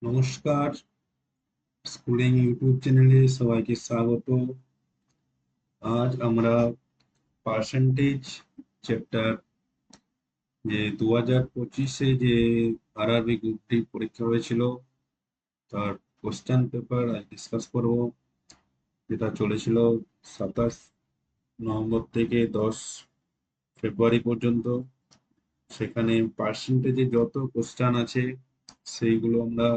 নমস্কার, schooling YouTube চ্যানেলে সবাইকে স্বাগত। আজ আমরা পার্সেন্টেজ চ্যাপ্টার যে 2025-এ যে আরআরবি গ্রুপ ডি পরীক্ষা হয়েছিল তার কোশ্চেন পেপার আজ ডিসকাস করব, যেটা চলেছিল 27 নভেম্বর থেকে 10 ফেব্রুয়ারি পর্যন্ত। সেখানে পার্সেন্টেজে যত কোশ্চেন আছে সেইগুলো আমরা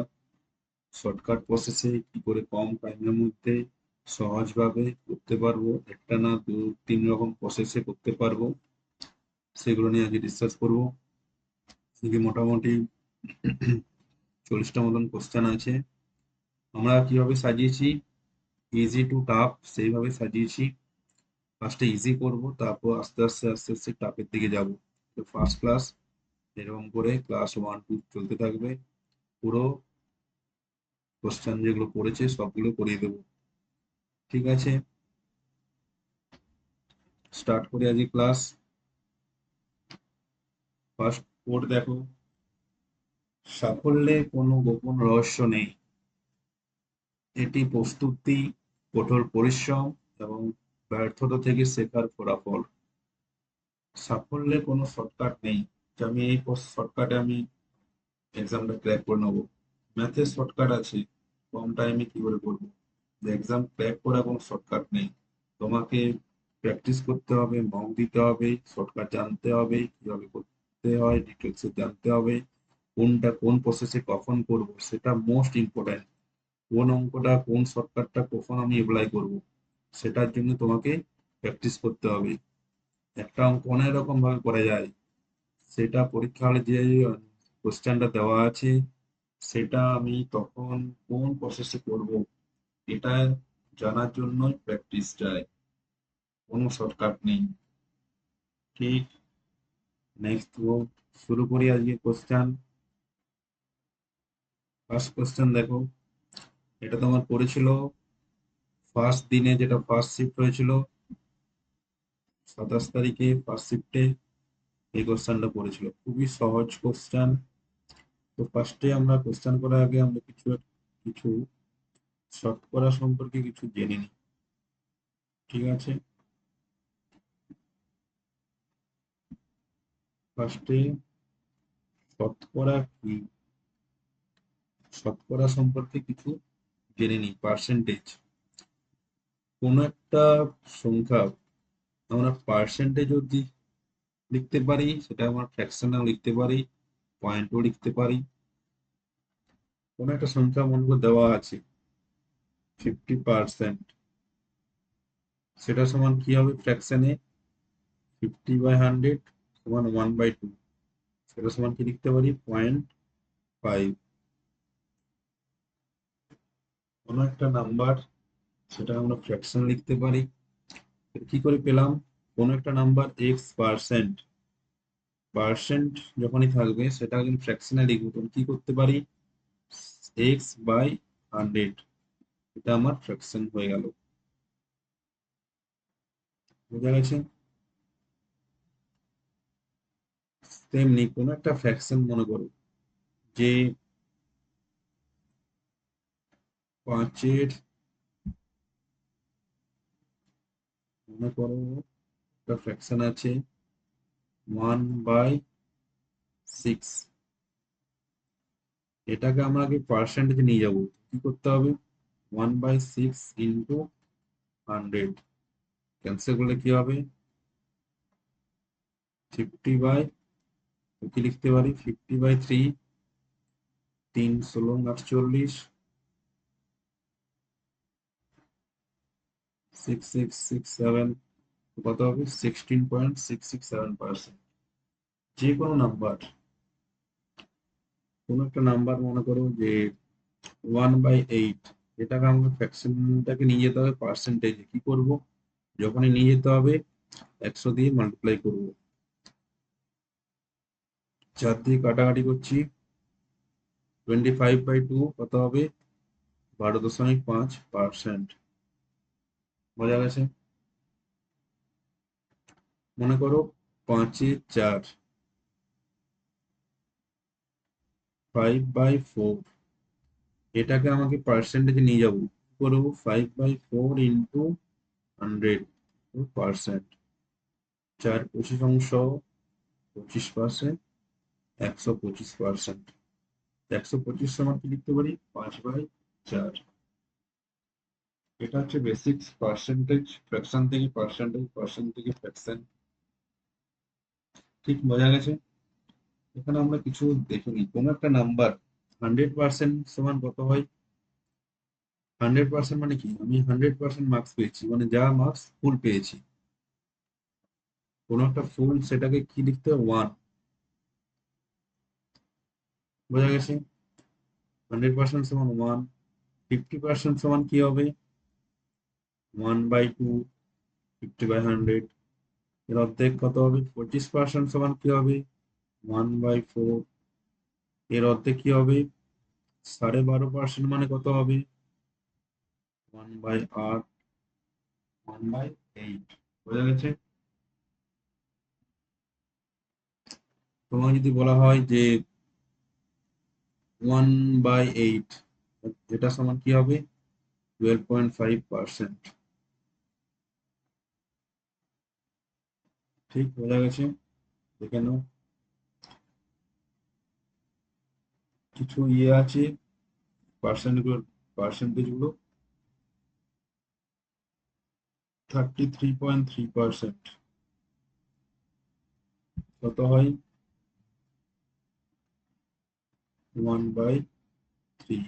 শর্টকাট প্রসেসে কি করে কম টাইমের মধ্যে সহজভাবে করতে পারবো, একটা না দু তিন রকম প্রসেসে করতে পারবো, সেগুলো নিয়ে আজকে ডিসকাস করবো। আজকে মোটামুটি 40টা মতন কোশ্চেন আছে। আমরা কিভাবে সাজিয়েছি, ইজি টু টাফ সেইভাবে সাজিয়েছি। ফার্স্টে ইজি করব, তারপর আস্তে আস্তে আস্তে আস্তে টাফের দিকে যাব। তো ফার্স্ট ক্লাস এরকম করে ক্লাস 1 2 চলতে থাকবে। পুরো কোশ্চেন যেগুলো পড়েছে সবগুলো করিয়ে দেবো, ঠিক আছে? স্টার্ট করে আজকে ক্লাস। ফার্স্ট কোড দেখো, সাফল্যে কোনো গোপন রহস্য নেই, এটি প্রস্তুতি, কঠোর পরিশ্রম এবং ব্যর্থতা থেকে শেখার ফলাফল। সাফল্যে কোনো শর্টকাট নেই, যে আমি এই শর্টকাটে আমি এক্সামটা ক্র্যাক করে নেবো। ম্যাথের শর্টকাট আছে, কম টাইমে কি করে করবো। এক্সাম ক্র্যাক করা কোনো শর্টকাট নেই, তোমাকে প্র্যাকটিস করতে হবে, মক দিতে হবে, শর্টকাট জানতে হবে, কিভাবে করতে হয় ডিটেলসে জানতে হবে, কোনটা কোন প্রসেসে কখন করব সেটা মোস্ট ইম্পর্ট্যান্ট। কোন অঙ্কটা কোন শর্টকাটটা কখন আমি অ্যাপ্লাই করব সেটার জন্য তোমাকে প্র্যাকটিস করতে হবে। একটা অঙ্ক অনেক রকম ভাবে করা যায়, সেটা পরীক্ষা হলে যে কোশ্চেনটা দেওয়া আছে সেটা আমি তখন কোন প্রসেসে করব এটা জানার জন্যই প্র্যাকটিস চাই, কোনো শর্টকাট নেই। ঠিক, নেক্সট শুরু করি আজকে কোশ্চেন। ফার্স্ট কোশ্চেন দেখো, এটা তোমার পড়েছিল ফার্স্ট দিনে, যেটা ফার্স্ট শিফট হয়েছিল 27 তারিখে, ফার্স্ট শিফটে এই কোশ্চেনটা পড়েছিল, খুবই সহজ কোশ্চেন। তো ফার্স্টে আমরা কোশ্চেন করার আগে আমরা কিছু শতকরা সম্পর্কে কিছু জেনে নিই, ঠিক আছে? ফার্স্টে শতকরা কি, শতকরা সম্পর্কে কিছু জেনে নিই। পার্সেন্টেজ, কোন একটা সংখ্যা আমরা পার্সেন্টেজও লিখতে পারি, সেটা আমরা ফ্র্যাকশনেও লিখতে পারি, পয়েন্টও লিখতে পারি। কোন একটা সংখ্যা মনে করে দেওয়া আছে 50%, সেটা সমান কি হবে ফ্র্যাকশনে? 50/100 সমান 1/2, সেটা সমান কি লিখতে পারি? 0.5। কোনো একটা নাম্বার, সেটা আমরা ফ্র্যাকশন লিখতে পারি। কি করে পেলাম? কোনো একটা নাম্বার x%, পার্সেন্ট যখনই থাকবে সেটা কিন্তু ফ্র্যাকশনে লিখবো, তখন কি করতে পারি? x/100, এটা আমার ফ্র্যাকশন হয়ে গেল। বোঝা গেছে? তেমনি কোনো একটা ফ্র্যাকশন মনে করো যে 5-এর, মনে করো একটা ফ্র্যাকশন আছে 1/6, এটাকে আমরা আগে পার্সেন্টেজে নিয়ে যাব। কি করতে হবে? 1/6 ইন্টু 100, ক্যান্সেল করলে কি হবে? 50 বাই, কি লিখতে পারি? 50/3, 3 × 16 = 48, 6667, কত হবে? 16.667%। যে কোনো নাম্বার, কোনো একটা নাম্বার মনে করো যে 1/8, এটাকে আমরা ফ্র্যাকশনটাকে নিয়ে যেতে হবে পার্সেন্টেজে। কি করব? যখনই নিয়ে যেতে হবে 100 দিয়ে মাল্টিপ্লাই করব। 4 দিয়ে কাটাকাটি করছি, 25/2 কত হবে? 12.5%। বোঝা গেছে? মনে করো 5/4, 5/4, এটাকে আমাকে পার্সেন্টেজে নিয়ে যাবো, করবো 5/4 ইন্টু 100%, 4/25 25%, 125%। 125 সমান কি লিখতে পারি, 5/4। এটা হচ্ছে বেসিক্স পার্সেন্টেজ ফ্র্যাকশন থেকে পার্সেন্টেজ, পার্সেন্ট থেকে ফ্র্যাকশন। ঠিক বোঝা গেছে? এখানে আমরা কিছু দেখিনি, কোনো একটা নাম্বার 100% সমান কত হয়। 100% মানে কি, আমি 100% মার্কস পেয়েছি, মানে যা মার্কস ফুল পেয়েছি। কোনো একটা ফুল, সেটাকে কি লিখতে হবে, 1। বোঝা গেছে? 100% সমান 1। 50% সমান কি হবে, 1/2, 50/100। এর অর্ধেক কত হবে, 25% সমান কি হবে, 1/4। এর অর্ধেক কি হবে, 12.5% মানে কত হবে, 1/8, 1/8। বোঝা গেছে? তোমার যদি বলা হয় যে 1/8, এটা সমান কি হবে, 12.5%। ঠিক বোঝা গেছে? দেখে নাও, কিছু আছে পার্সেন্টেজ গুলো। 33.3% কত হয়, 1/3।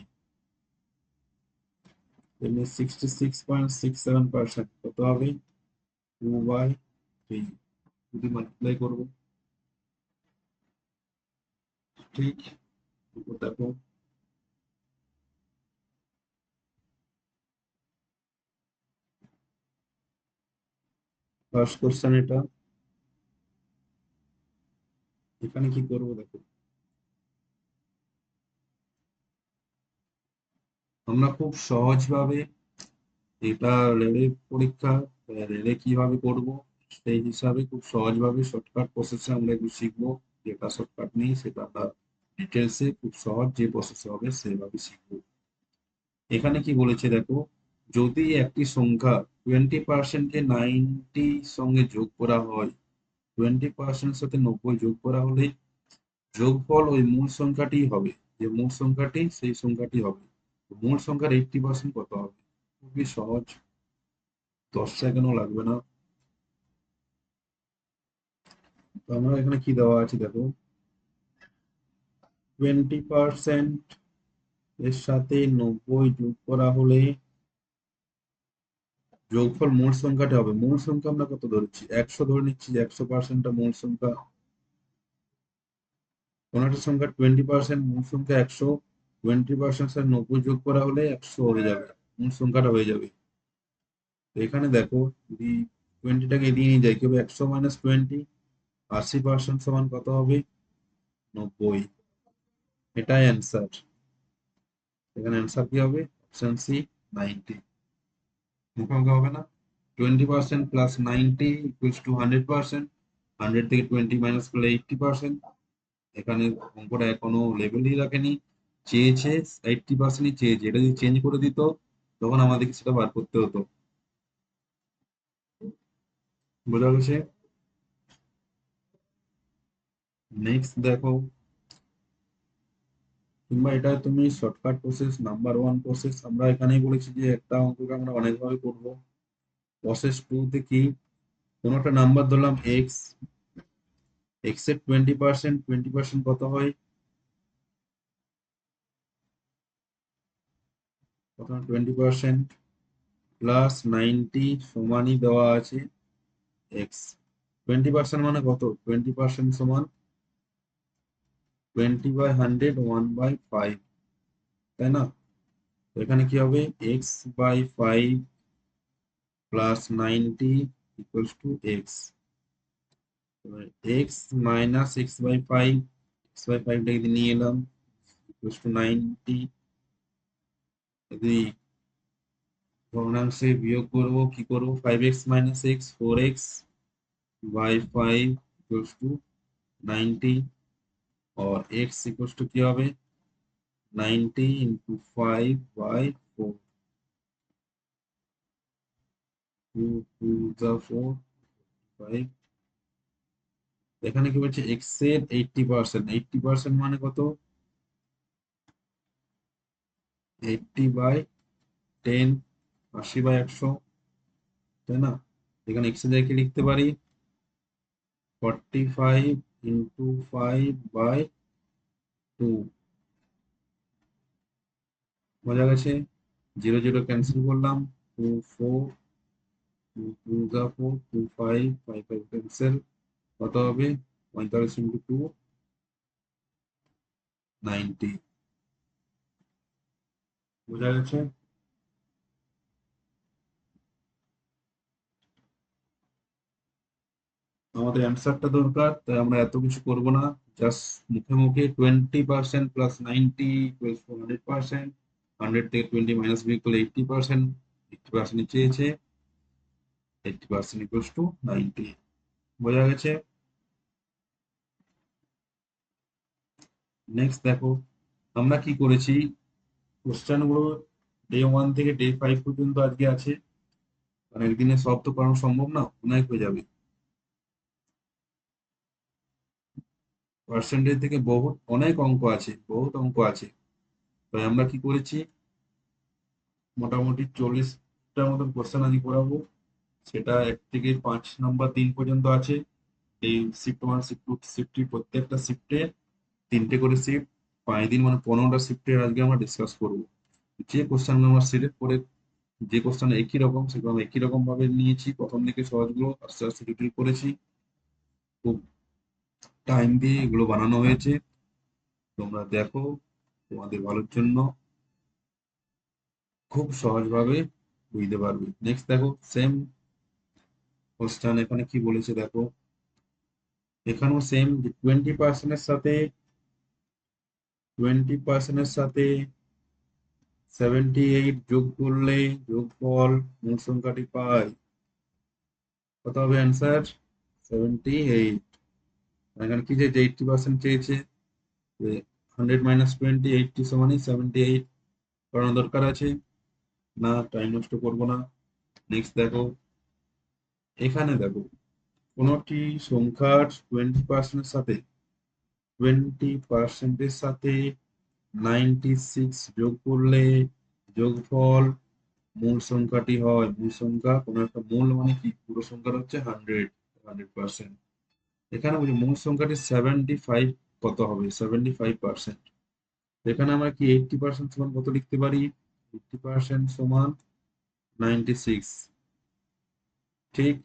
তেমনি 66.67% কত হবে, 2/3। যদি মাল্টিপ্লাই করবো, ঠিক। দেখো, ফার্স্ট কোশ্চেন এটা। এখানে কি করবো দেখো, আমরা খুব সহজভাবে, এটা রেলের পরীক্ষা, রেলে কিভাবে করব, সেই হিসাবে খুব সহজভাবে শর্টকাট প্রসেসে আমরা একটু শিখবো। যেটা শর্টকাট নেই সেটা আমরা ডিটেলসে খুব সহজ যে প্রসেসে হবে সেভাবে শিখবো। এখানে কি বলেছে দেখো, যদি একটি সংখ্যা 20%-কে 90 সঙ্গে যোগ করা হয়, 20% সাথে 90 যোগ করা হলে যোগফল ওই মূল সংখ্যাটি হবে, যে মূল সংখ্যাটি সেই সংখ্যাটি হবে। তো মূল সংখ্যার 80% কত হবে, খুবই সহজ, 10 সেকেন্ডও লাগবে না। তো আমরা এখানে কি দেওয়া আছে দেখো, 20% এর সাথে 90 যোগ করা হলে যোগফল মূল সংখ্যাটা হবে। মূল সংখ্যা আমরা কত ধরছি, 100 ধরে নিচ্ছি, যে 100%টা মূল সংখ্যা। কোন একটা সংখ্যা 20% মূল সংখ্যা 100, 20% সাথে 90 যোগ করা হলে 100 হয়ে যাবে, মূল সংখ্যাটা হয়ে যাবে। তো এখানে দেখো, যদি 20টাকে এড়িয়ে নিয়ে যায় কি হবে, 100 - 20, 80% সমান কত হবে, 90। এটাই অ্যান্সার। এখানে অ্যান্সার কি হবে, অপশন সি, 90। মুখোমুখি হবে না, 20% প্লাস 90 ইকুয়ালস টু 100%। 100 থেকে 20 মাইনাস করলে 80%। এখানে অঙ্কটা কোনো লেভেলই রাখেনি, চেয়েছে 80%ই চেয়েছে। এটা যদি চেঞ্জ করে দিত তখন আমাদেরকে সেটা বার করতে হতো। বোঝা গেছে? নেক্সট দেখো, কিংবা এটা তুমি শর্টকাট প্রসেস, নাম্বার 1 প্রসেস। আমরা এখানেই বলেছি যে একটা অঙ্ককে আমরা অনেকভাবে করবো। প্রসেস 2 তে কি, কোনো একটা নাম্বার ধরলাম এক্স, এক্স এর 20%, 20% কত হয়, প্রথমে 20% প্লাস 90 সমানই দেওয়া আছে এক্স। 20% মানে কত, 20% সমান 20/100, 1/5, তাই না? তো এখানে কি হবে, x/5 plus 90 equals to x. X minus x/5, x/5টাকে যদি নিয়ে এলাম ইকুয়ালস টু 90। যদি ভগ্নাংশে বিয়োগ করব, কি করব, 5x - x, 4x/5 equals to 90। और x इक्वल्स टू क्या হবে, 90 into 5 by 4, 2 2 the 4 5। এখানে কি বলছে x এর 80%, 80% মানে কত? 80/10, 80/100, তাই না? এখানে x এর জায়গায় কি লিখতে পারি? 45 into 5/2। বোঝা গেছে? 0 0 ক্যান্সেল করলাম, 2 4, 2 2 the 4, 2 5, 5 5 ক্যান্সেল, কত হবে? 45 into 2, 90। বোঝা গেছে? আমাদের অ্যান্সারটা দরকার, তাই আমরা এত কিছু করব না, জাস্ট মুখে মুখে 20% প্লাস 90 ইকুয়ালস টু 100%, 100 থেকে 20 মাইনাস বি ইকুয়াল 80%, 80% চেয়েছে, 80% ইকুয়ালস টু 90। বোঝা গেছে? নেক্সট দেখো, আমরা কি করেছি, কোশ্চেন গুলো ডে 1 থেকে ডে 5 পর্যন্ত আজকে আছে, কারণ একদিনে সব তো করানো সম্ভব না, অনেক হয়ে যাবে। পার্সেন্টেজ থেকে বহুত অনেক অঙ্ক আছে, বহুত অঙ্ক আছে। তাই আমরা কি করেছি, মোটামুটি 40টার মতন কোশ্চেন আজকে করাবো। সেটা 1 থেকে 5 নম্বর দিন পর্যন্ত আছে। এই শিফট 1, শিফট 2, শিফট 3, প্রত্যেকটা শিফটে 3টে করে শিফট, 5 দিন মানে 15টা শিফটের আজকে আমরা ডিসকাস করবো। যে কোশ্চেন আমরা সিলেক্ট করে, যে কোশ্চেন একই রকম, সেগুলো আমরা একই রকম ভাবে নিয়েছি, প্রথম দিকে সহজগুলো আস্তে আস্তে জটিল করেছি। খুব টাইম দিয়ে এগুলো বানানো হয়েছে, তোমরা দেখো, তোমাদের ভালোর জন্য খুব সহজভাবে বুঝতে পারবে। নেক্সট দেখো, সেম কোশ্চেন এখানে কি বলেছে দেখো, এখানেও সেম, 20%-এর সাথে 78 যোগ করলে যোগফল মূল সংখ্যাটি পাই, কত হবে অ্যান্সার? 78। এখানে কি যে 80% চেয়েছে, 100 - 20, 80 সমানই 78 করানো দরকার আছে না, টাইম নষ্ট করবো না। নেক্সট দেখো, এখানে দেখো, কোনটি সংখ্যার 20%-এর সাথে 96 যোগ করলে যোগফল মূল সংখ্যাটি হয়। মূল সংখ্যা, কোন একটা মূল মানে কি, পুরো সংখ্যাটা হচ্ছে 100%। এখানে বলি মূল সংখ্যাটি 75 কত হবে? 75%। এখানে আমরা কি 80% সমান কত লিখতে পারি? 80% সমান 96। ঠিক।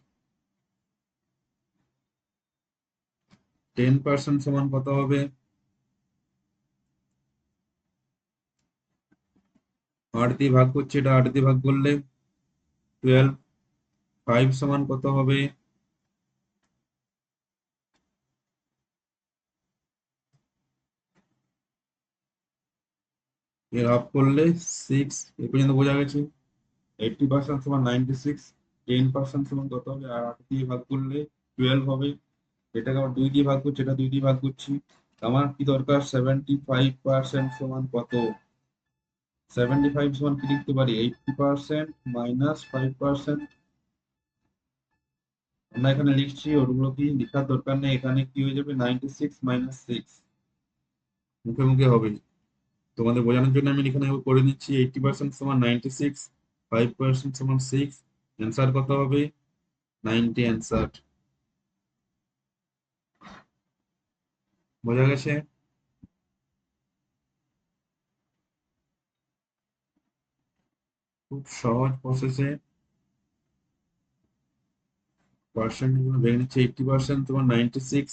10% সমান কত হবে? 8 দিয়ে ভাগ করছে, এটা 8 দিয়ে ভাগ করলে 12। 5 সমান কত হবে? এর হাফ করলে 6। এ পর্যন্ত বোঝা গেছে? 80% সমান 96, 10% সমান কত হবে? আর 8 দিয়ে ভাগ করলে 12 হবে। এটাকে আবার 2 দিয়ে ভাগ করছি, এটা 2 দিয়ে ভাগ করছি। আমার কি দরকার? 75% সমান কত? 75 সমান কি লিখতে পারি? 80% মাইনাস 5%। আমরা এখানে লিখছি, ওগুলো কি লেখার দরকার নেই, এখানে কি হয়ে যাবে? 96 মাইনাস 6 মুখে মুখে হবে। তোমাদের বোঝানোর জন্য আমি এখানে করে নিচ্ছি, 80% সমান 96, 5% সমান 6, অ্যান্সার কত হবে? 90 অ্যান্সার। বোঝা গেছে? খুব সহজ প্রসেসে পার্সেন্ট গুলো ভেঙে নিচ্ছে। 80% তোমার 96,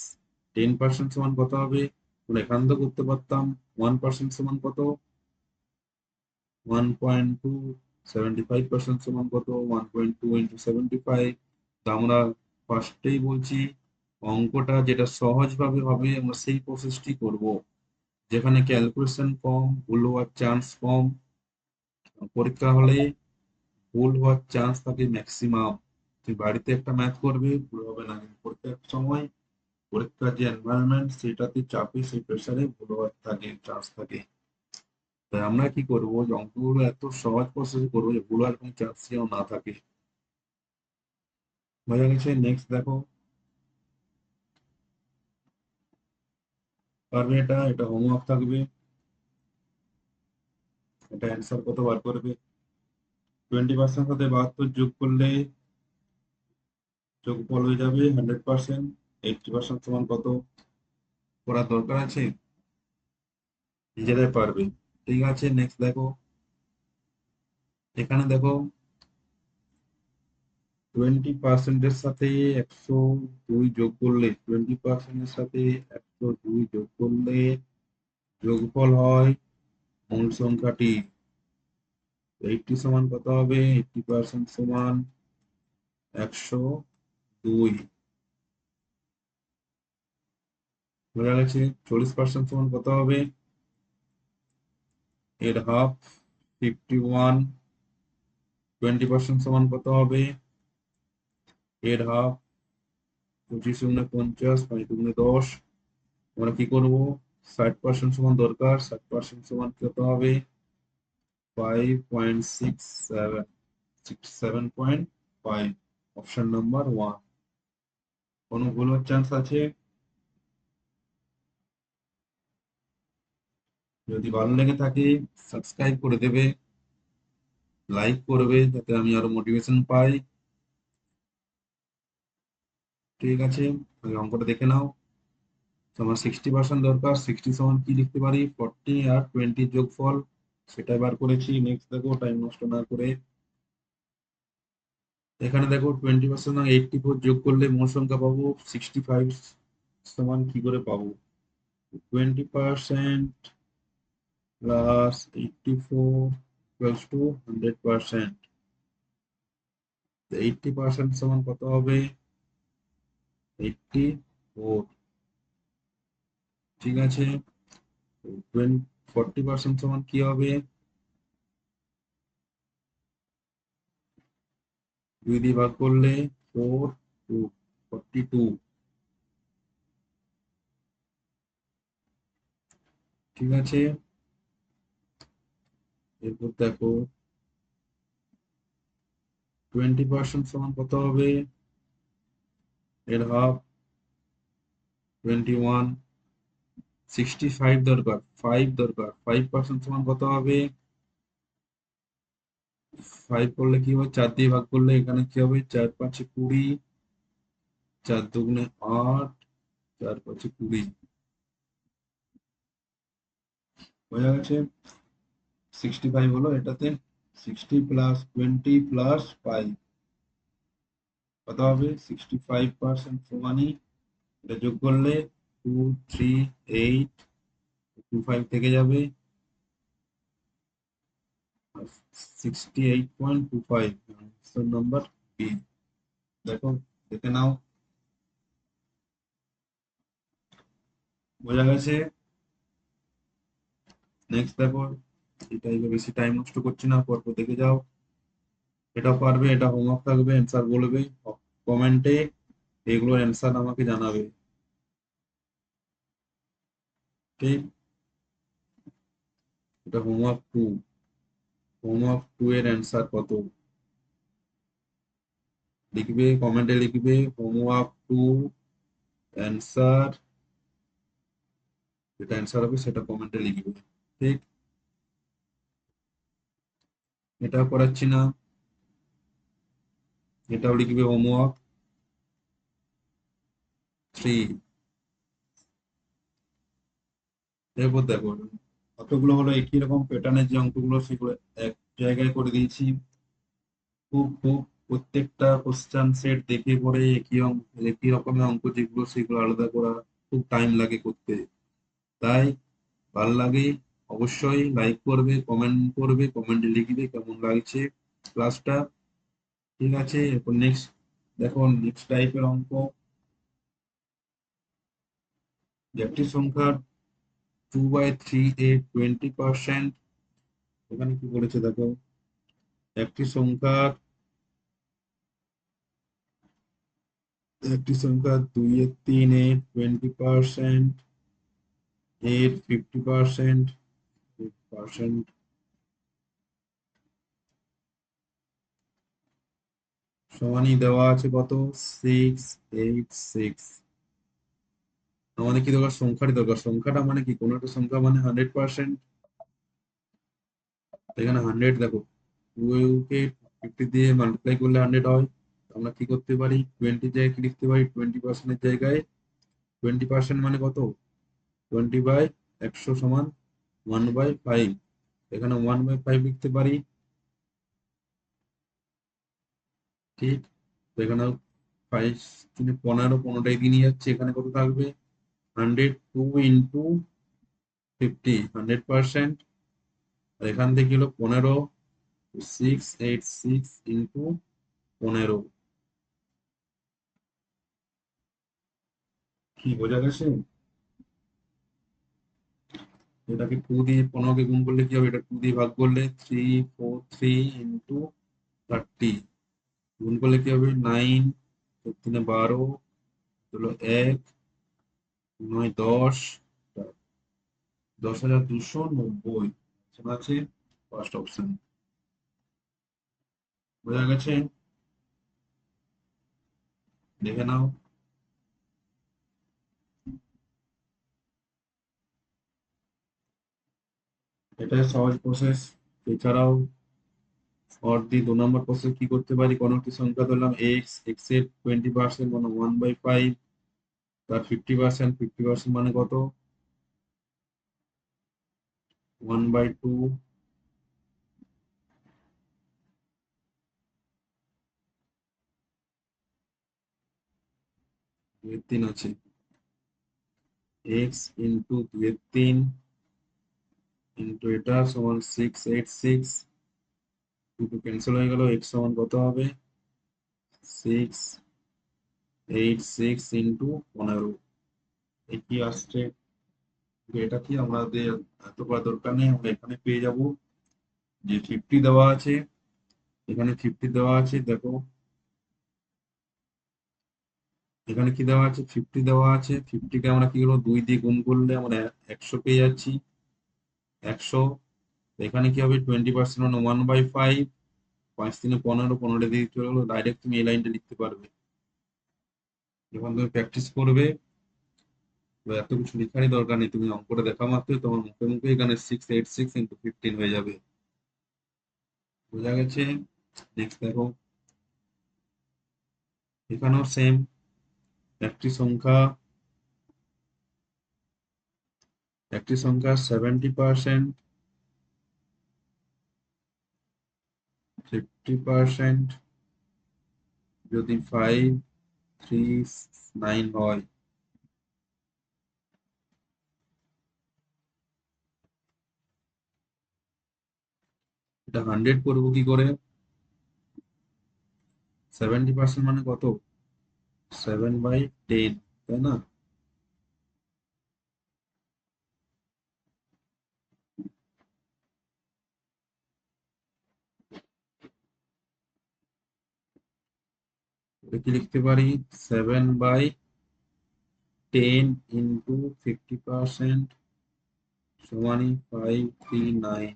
10% সমান কত হবে? আমরা এখান থেকে করতে পারতাম। 1% সমান কত? 1.2। 75% সমান কত? 1.2 ইন্টু 75। তা আমরা ফার্স্টেই বলছি, অঙ্কটা যেটা সহজ ভাবে হবে আমরা সেই প্রসেসটি করব, যেখানে ক্যালকুলেশন কম, ভুল হওয়ার চান্স কম। পরীক্ষা হলে ভুল হওয়ার চান্স থাকে ম্যাক্সিমাম। তুই বাড়িতে একটা ম্যাথ করবি, ভুল হবে না, কিন্তু পরীক্ষার সময় পরীক্ষার যে এনভায়রনমেন্ট, সেটাতে চাপে, সেই প্রেসারে ভুল হওয়ার থাকে, চান্স থাকে। তাই আমরা কি করব, যে অঙ্কগুলো এত সহজ প্রসেসে করবো যে ভুল আর কোনো চান্স যেন না থাকে। বোঝা গেছে? নেক্সট দেখো, পারবে এটা? এটা হোমওয়ার্ক থাকবে। এটা অ্যান্সার কত বার করবে? 20% সাথে 72 যোগ করলে যোগফল হয়ে যাবে 100%। 80% সমান কত? করার দরকার আছে? নিজেরাই পারবে। ঠিক আছে, নেক্সট দেখো। এখানে দেখো, 20% সাথে 102 যোগ করলে, 20% সাথে 102 যোগ করলে যোগফল হয় মূল সংখ্যাটি। 80 সমান কত হবে? 80% সমান 102। বোঝা গেছে? 40% সমান কত হবে? এর হাফ, 51। 20% সমান কত হবে? এর হাফ, 25 গুণে 50, 5 দুগুণে 10। আমরা কি করব? 60% সমান দরকার। 60% সমান কত হবে? 5.67, 67.5। Option number 1। কোনো ভুল হওয়ার চান্স আছে? যদি ভালো লেগে থাকে সাবস্ক্রাইব করে দেবে, লাইক করবে, যাতে আমি আরো মোটিভেশন পাই। ঠিক আছে, আগে অঙ্কটা দেখে নাও। তোমার 60% দরকার। 60 সমান কি লিখতে পারি? 40 আর 20 যোগফল, সেটা বার করেছি। নেক্সট দেখো, টাইম নষ্ট না করে। এখানে দেখো 20% 84 যোগ করলে মোট সংখ্যা পাবো 65। সমান কি করে পাবো? 20% প্লাস 84 ইকুয়ালস টু 100%। 80% সমান কত হবে? 84। ঠিক আছে, 40% সমান কি হবে? 2 দিয়ে ভাগ করলে 4 2 42। ঠিক আছে, এরপর দেখো 20% সমান কত হবে? এর হাফ, 21। 65 দরকার, 5 দরকার। 5% সমান কত হবে? 5 করলে কি হবে? 4 দিয়ে ভাগ করলে এখানে কি হবে? 4 5 20, 4 দুগুণে 8, 4 5 20। বোঝা গেছে? 65 হলো এটাতে। 60 প্লাস 20 প্লাস 5 কত হবে? 65% সমানই, এটা যোগ করলে 238, 25 থেকে যাবে 68.25। Option number B. দেখো, দেখে নাও। বোঝা গেছে? নেক্সট দেখো, এটা এবার বেশি টাইম নষ্ট করছি না, পরপর দেখে যাও। এটাও পারবে, এটা হোমওয়ার্ক থাকবে, অ্যান্সার বলবে কমেন্টে, এগুলোর অ্যান্সার আমাকে জানাবে। ঠিক, এটা হোমওয়ার্ক 2। হোমওয়ার্ক 2 এর অ্যান্সার কত লিখবে? কমেন্টে লিখবে হোমওয়ার্ক 2 অ্যান্সার। যেটা অ্যান্সার হবে সেটা কমেন্টে লিখবে। ঠিক, এটাও করাচ্ছি না, এটাও লিখবে হোমওয়ার্ক 3। এরপর দেখো, অতগুলো হলো একই রকম প্যাটার্নের যে অঙ্কগুলো, সেগুলো এক জায়গায় করে দিয়েছি। খুব খুব প্রত্যেকটা কোশ্চেন সেট দেখে পরে একই রকমের অঙ্ক যেগুলো, সেগুলো আলাদা করা খুব টাইম লাগে করতে। তাই ভালো লাগে অবশ্যই লাইক করবে, কমেন্ট করবে, কমেন্টে লিখবে কেমন লাগছে ক্লাসটা। ঠিক আছে, এরপর নেক্সট দেখো, নেক্সট টাইপের অঙ্ক, যে একটি সংখ্যার 2/3 এ 20%। এখানে কি বলেছে দেখো, একটি সংখ্যার একটি সংখ্যা 2/3 এ 20%, এর 50%, পার্সেন্ট সমানই দেওয়া আছে কত, 686। আমাদের কি দরকার, সংখ্যারই দরকার। সংখ্যাটা মানে কি, কোনো একটা সংখ্যা মানে 100%। এখানে 100 দেখো, 2 কে 50 দিয়ে মাল্টিপ্লাই করলে 100 হয়। আমরা কি করতে পারি, 20 জায়গায় কি লিখতে পারি, 20% জায়গায় 20% মানে কত, 20/100 সমান 1/5। এখানে 1/5 লিখতে পারি, ঠিক। তো এখানে 5 তিনি 15, 15টাই দিয়ে যাচ্ছে, এখানে কত থাকবে, 102 ইন্টু 50, 100%। আর এখান থেকে হলো 15, 686 ইন্টু 15। কি বোঝা গেছে? এটাকে 2 দিয়ে 15কে গুণ করলে কি হবে, এটা 2 দিয়ে ভাগ করলে 343 ইন্টু 30, গুণ করলে কি হবে 9, 3 12, হলো 1, 9 10, 10,290 আছে ফার্স্ট অপশন। বোঝা গেছে? দেখে নাও। এটাই সহজ প্রসেস। এছাড়াও অর দি 2 নম্বর প্রসেস কি করতে পারি, কোনো একটি সংখ্যা ধরলাম এক্স, এক্স এর 20% মানে 1/5, তার 50%, 50% মানে কত, 1/2। 2 3 আছে, এক্স ইন্টু 2 3 ইন্টু এটা সমান 686। দুটো ক্যান্সেল হয়ে গেল, এক্স সমান কত হবে, 686 ইন্টু 15। এই কি আসছে, এটা কি আমাদের এত করা দরকার নেই, আমরা এখানে পেয়ে যাব যে 50 দেওয়া আছে, এখানে 50 দেওয়া আছে দেখো, এখানে কি দেওয়া আছে, 50 দেওয়া আছে। 50কে আমরা কি করবো, 2 দিয়ে গুণ করলে আমরা 100 পেয়ে যাচ্ছি, 100। এখানে কি হবে, 20% মানে 1/5, 5 3 15, 15 দিয়ে চলে গেলো, ডাইরেক্ট তুমি এই লাইনটা লিখতে পারবে। যখন তুমি প্র্যাকটিস করবে, তো এত কিছু লেখারই দরকার নেই, তুমি অঙ্কটা দেখা মাত্রই তোমার মুখে মুখে এখানে 686 ইন্টু 15 হয়ে যাবে। বোঝা গেছে? নেক্সট দেখো, এখানেও সেম, একটি সংখ্যা, একটি সংখ্যা 70%, 50% যদি 539 হয়, এটা 100 করবো কি করে, 70% মানে কত, 7/10, তাই না? এটা কি লিখতে পারি, 7/10 ইন্টু 50% সমানই 539।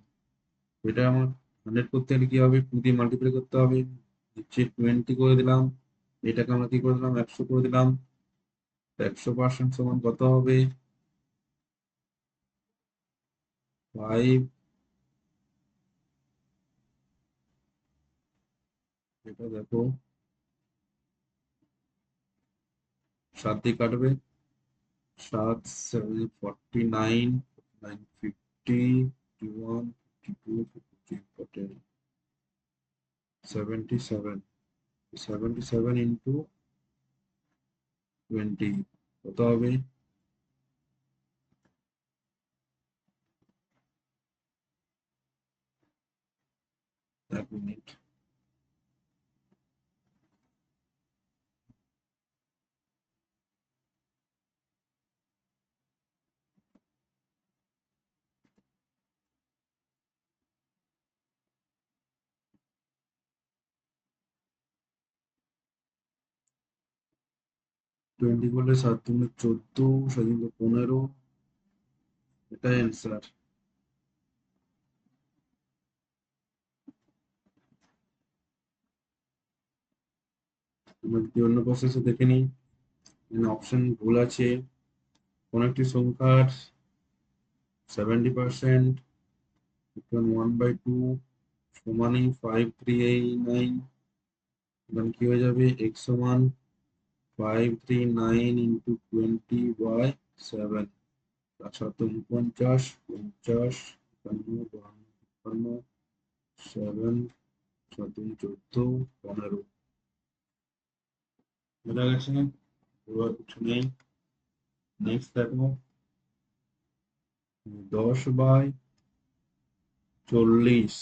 এটা আমার 100 করতে গেলে কি হবে, 2 দিয়ে মাল্টিপ্লাই করতে হবে, হচ্ছে 20 করে দিলাম, এটাকে আমরা কি করে দিলাম, 100 করে দিলাম। 100% সমান কত হবে, 5, এটা দেখো 7 দিয়ে কাটবে, 7 7 49, 950, 51, 52, 53, 77, 77 ইন্টু 20 কত হবে, 1 মিনিট। 20 করলে 7 × 14, 7 × 15, এটাই অ্যান্সার। আমরা যদি অন্য প্রসেসে দেখে নিই, এখানে অপশন ভুল আছে। কোন একটি সংখ্যার 70% 1/2 সমানই 5389, এখানে কি হয়ে যাবে, x সমান 539 ইন্টু 20/7, 7 49, 50, 52, 52, 7, 7 14, 15। বোঝা গেছে? এবার কিছু নেই। নেক্সট দেখো, 10/40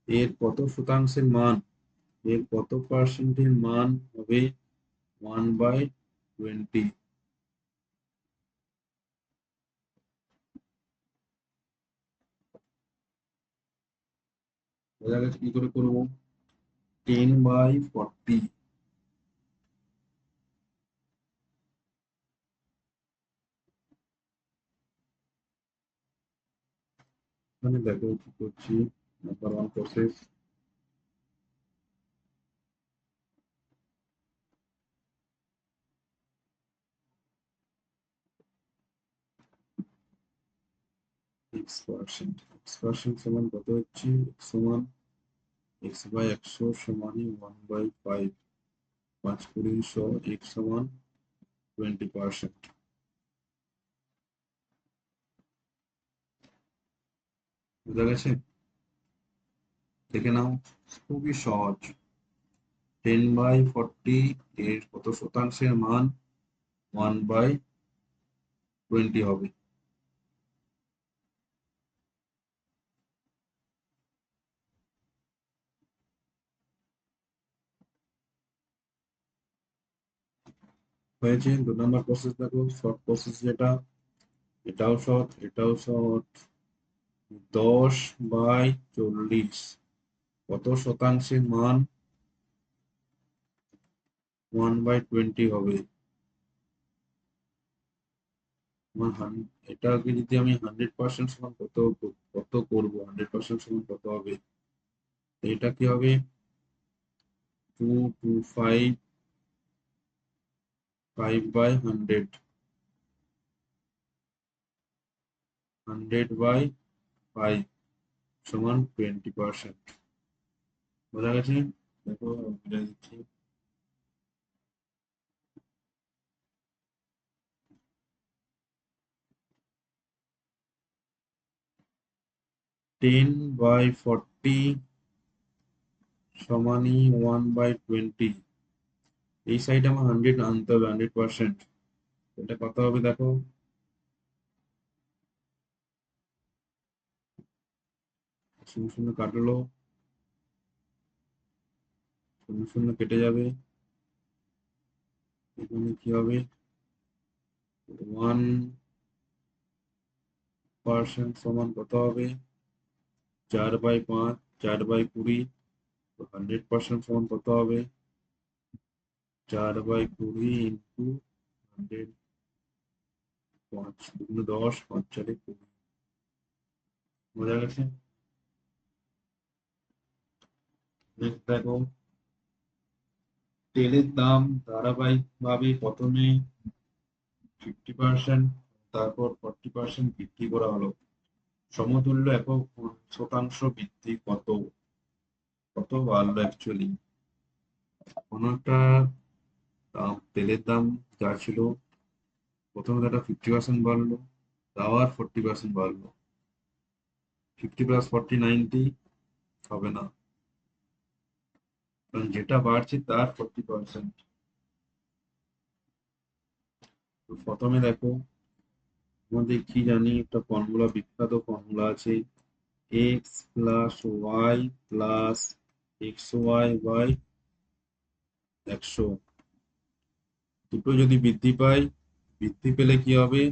এর কত শতাংশের মান, এর কত পার্সেন্টের মান হবে 1/20? বোঝা গেছে কি করে করবো? 10/40, এখানে দেখো কি করছি। নাম্বার ওয়ান প্রসেস, x% সমান কত হচ্ছে, x সমান x/100 সমানই 1/5, 5×100, x সমান 20%। বোঝা গেছে? দেখে নাও, খুবই সহজ। 10/40 এর কত শতাংশের মান 1/20 হবে? হয়েছে। 2 নম্বর প্রসেস দেখো, শর্ট প্রসেস যেটা, এটাও শর্ট, এটাও শর্ট। 10/40 কত শতাংশের মান 1/20 হবে? এটাকে যদি আমি 100% সমান কত, কত করবো, 100% সমান কত হবে? তো এটা কি হবে, 225, 5/100, 100/5 সমান 20%। বোঝা গেছে? দেখো বুঝা দিচ্ছি। 10/40 সমানই 1/20। এই সাইডে আমার 100 আনতে হবে, 100%। এটা কত হবে দেখো, শূন্য শূন্য কাটলো, শূন্য শূন্য কেটে যাবে, এখানে কি হবে, 1% সমান কত হবে, 4/5, 4/20। 100% সমান কত হবে, 4/20 ইন্টু 100, 5×10, 5×4=20। বোঝা গেছে? নেক্সট দেখো, তেলের দাম ধারাবাহিকভাবে প্রথমে 50%, তারপর 40% বৃদ্ধি করা হলো। সমতুল্য একক শতাংশ বৃদ্ধি কত, কত বাড়লো অ্যাকচুয়ালি? কোনো একটা দাম, তেলের দাম যা ছিল, প্রথমে একটা 50% বাড়লো, আবার 40% বাড়লো। 50 + 40 90 হবে না, কারণ যেটা বাড়ছে তার 40%। তো প্রথমে দেখো, আমাদের কি জানি, একটা ফর্মুলা, বিখ্যাত ফর্মুলা আছে, x plus y plus xy/100। দুটো যদি বৃদ্ধি পায়, বৃদ্ধি পেলে কি হবে,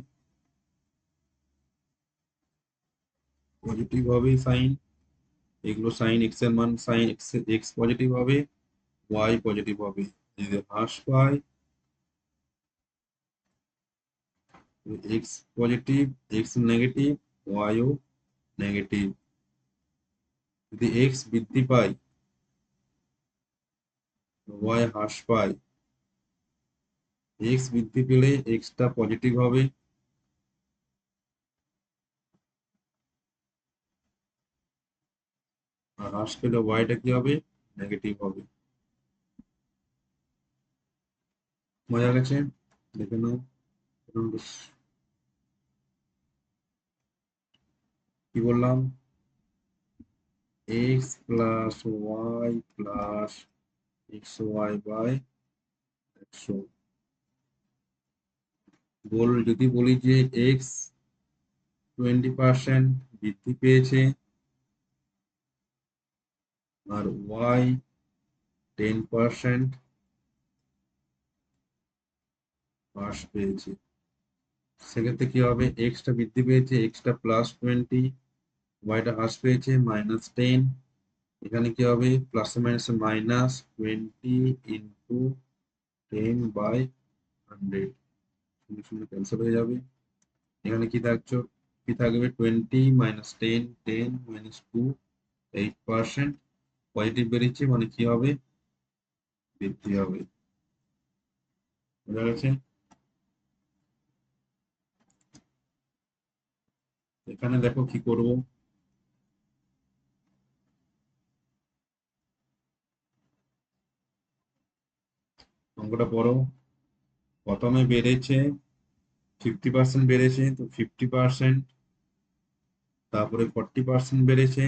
পজিটিভ হবে সাইন, এগুলো সাইন এক্স এর মান, সাইন এক্স, এক্স পজিটিভ হবে, ওয়াই পজিটিভ হবে। যদি হ্রাস পায়, x positive, x negative, YO negative. যদি এক্স বৃদ্ধি পায়, ওয়াই হ্রাস পায়, এক্স বৃদ্ধি পেলে এক্সটা পজিটিভ হবে, আর হ্রাস পেলে ওয়াইটা কি হবে, নেগেটিভ হবে। বোঝা গেছে? দেখে নাও। এখন কি বললাম, x plus y plus x y by 100। যদি বলি যে এক্স 20% বৃদ্ধি পেয়েছে আর ওয়াই 10% হ্রাস পেয়েছে, সেক্ষেত্রে কি হবে, এক্সটা বৃদ্ধি পেয়েছে, এক্সটা +20, ওয়াইটা হ্রাস পেয়েছে -10। এখানে কি হবে, প্লাস মাইনাস -20 ইন্টু 10/100, শূন্য শূন্য ক্যান্সেল হয়ে যাবে। এখানে কি থাকবে, 20 - 10, 10 - 2, 8%। পজিটিভ বেরিয়েছে মানে কি হবে, বৃদ্ধি হবে। বোঝা গেছে? এখানে দেখো কি করব, অঙ্কটা পড়ো। প্রথমে বেড়েছে 50% বেড়েছে, তো 50%, তারপরে 40% বেড়েছে,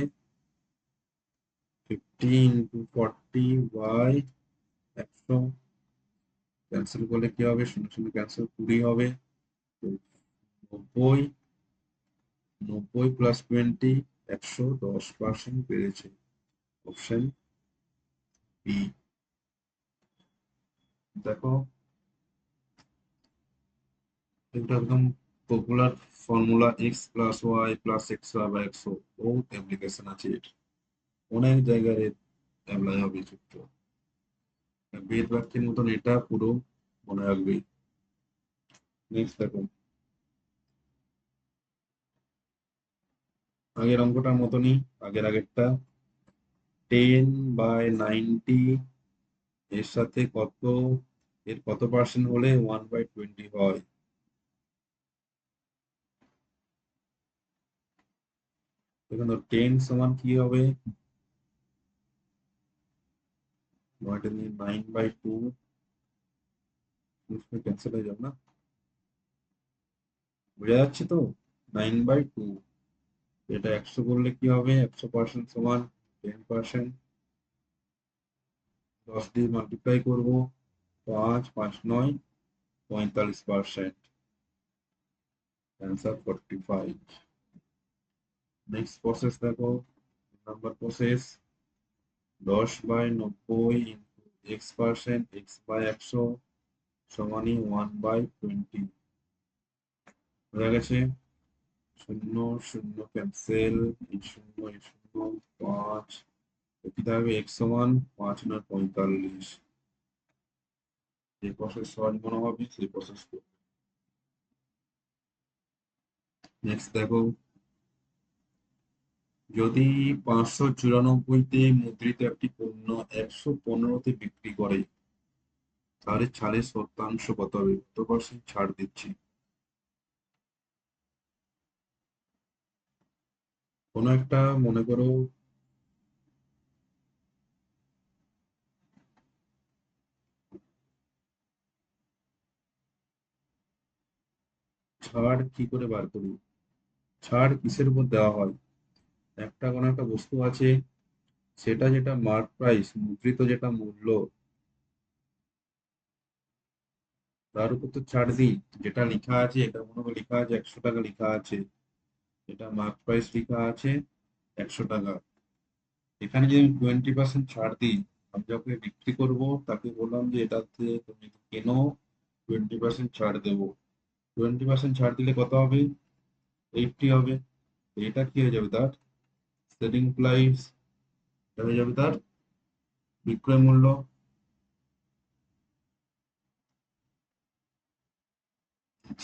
50 ইন্টু 40/100, ক্যান্সেল করলে কি হবে, শূন্য শূন্য ক্যান্সেল, 20 হবে। তো 90, 90 প্লাস 20, 110% বেড়েছে। Option B. দেখো, এটা একদম popular formula, x plus y plus x by 100, বহুত অ্যাপ্লিকেশন আছে এর, অনেক জায়গায় অ্যাপ্লাই হবে সূত্র। বেদ বাক্যের মতন এটা পুরো মনে রাখবে। নেক্সট দেখো, আগের অঙ্কটার মতনই, আগেরটা 10/90 এর সাথে কত পার্সেন্ট হলে 1/20 হয়। এখানে 10 সমান কি হবে, 9/2, ক্যান্সেল হয়ে যাবে না, বোঝা যাচ্ছে তো, 9/2। এটা 100 করলে কি হবে, 100% সমান 10%, 10 দিয়ে মাল্টিপ্লাই করবো, 5 5 9 45%, অ্যান্সার 45। নেক্সট প্রসেস দেখো, number process, 10/90 into x%, x/100 সমানই 1/20। হয়ে গেছে, শূন্য শূন্য ক্যান্সেল, এই শূন্য এই শূন্য, 5, কি থাকবে, x সমান 5 9 45। যে প্রসেস সহজ মনে হবে সেই প্রসেস করবে। নেক্সট দেখো, যদি 594-তে মুদ্রিত একটি পণ্য 115-তে বিক্রি করে, তাহলে ছাড়ের শতাংশ কত হবে, কত পার্সেন্ট ছাড় দিচ্ছি। কোনো একটা মনে করো, ছাড় কি করে বার করি, ছাড় কিসের উপর দেওয়া হয়, কোনো একটা বস্তু আছে, সেটা যেটা মার্ক প্রাইস, মুদ্রিত যেটা মূল্য, তার উপর তো ছাড় দিই। যেটা লেখা আছে, এটা মনে করো লেখা আছে 100 টাকা লেখা আছে, এটা মার্ক প্রাইস লেখা আছে 100 টাকা। এখানে যদি আমি 20% ছাড় দিই, আমি যাকে বিক্রি করব তাকে বললাম যে এটাতে তুমি কেনো, 20% ছাড় দেবো। 20% ছাড় দিলে কত হবে, 80 হবে। এটা কি হয়ে যাবে, তার সেলিং প্রাইস, হয়ে যাবে তার বিক্রয় মূল্য।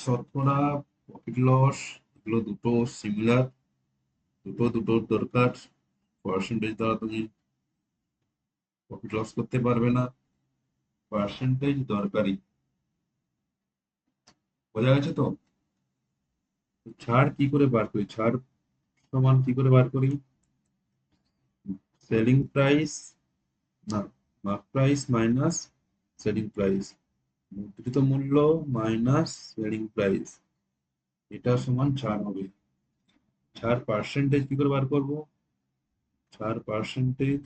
শতকরা, প্রফিট লস, এগুলো দুটো সিমিলার, দুটোর দরকার। পার্সেন্টেজ দ্বারা তুমি প্রফিট লস করতে পারবে না। পার্সেন্টেজ দরকারি। বোঝা গেছে তো? ছাড় কি করে বার করি? ছাড় সমান কি করে বার করি? সেলিং প্রাইস, না, mark price minus selling price, মুদ্রিত মূল্য মাইনাস সেলিং প্রাইস, এটা সমান ছাড় হবে। ছাড় পার্সেন্টেজ কি করে বার করব? ছাড় পার্সেন্টেজ,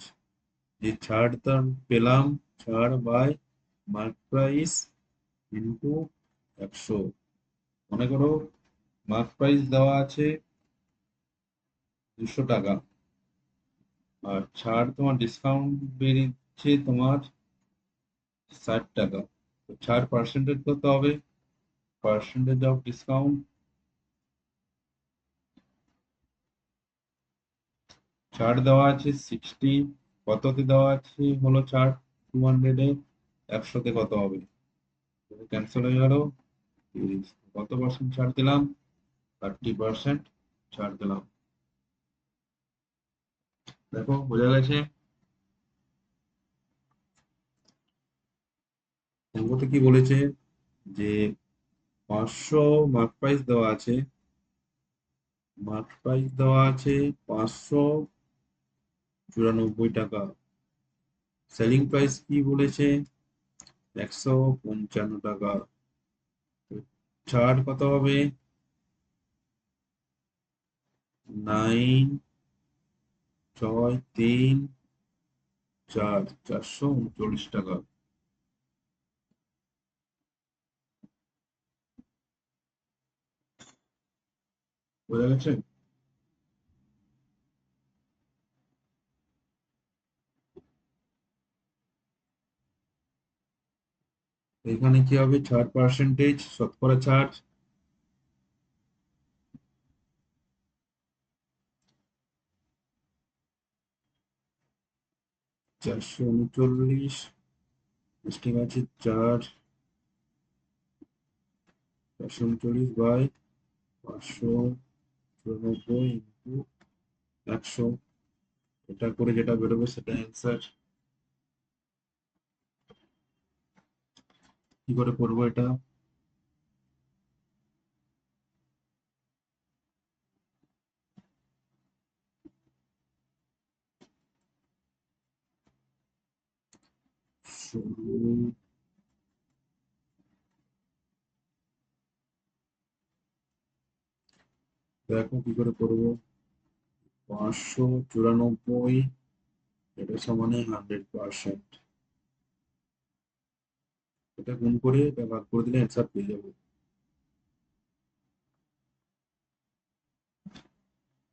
যে ছাড়টা পেলাম, ছাড় বাই মার্ক প্রাইস ইন্টু 100। মনে করো মার্ক প্রাইস দেওয়া আছে 200 টাকা, আর ছাড় তোমার ডিসকাউন্ট বেরিয়েছে তোমার 60 টাকা। তো ছাড় পার্সেন্টেজ কত হবে? পার্সেন্টেজ অফ ডিসকাউন্ট, ছাড় দেওয়া আছে 60, কততে দেওয়া আছে হলো ছাড়? 200-এ, 100-তে কত হবে? ক্যান্সেল হয়ে গেল 30। কত পার্সেন্ট ছাড় দিলাম? 30% ছাড় দিলাম। দেখো বোঝা গেছে? অঙ্কতে কি বলেছে, যে 500 মার্ক প্রাইস দেওয়া আছে, মার্ক প্রাইস দেওয়া আছে 594 টাকা, সেলিং প্রাইস কি বলেছে? 155 টাকা। তো ছাড় কত হবে? 9, 6, 3, 4, 439 টাকা। বোঝা গেছে? এখানে কি হবে? ছাড় পার্সেন্টেজ, শতকরা ছাড়, 439, ঠিক আছে, 439 বাই 594 ইন্টু 100, এটা করে যেটা বেরোবে সেটা অ্যান্সার। কি করে করবো এটা? ষোলো, দেখো কি করে করবো। 594, এটা সমানে 100%, এটা গুণ করে এটা ভাগ করে দিলে অ্যান্সার পেয়ে যাবো।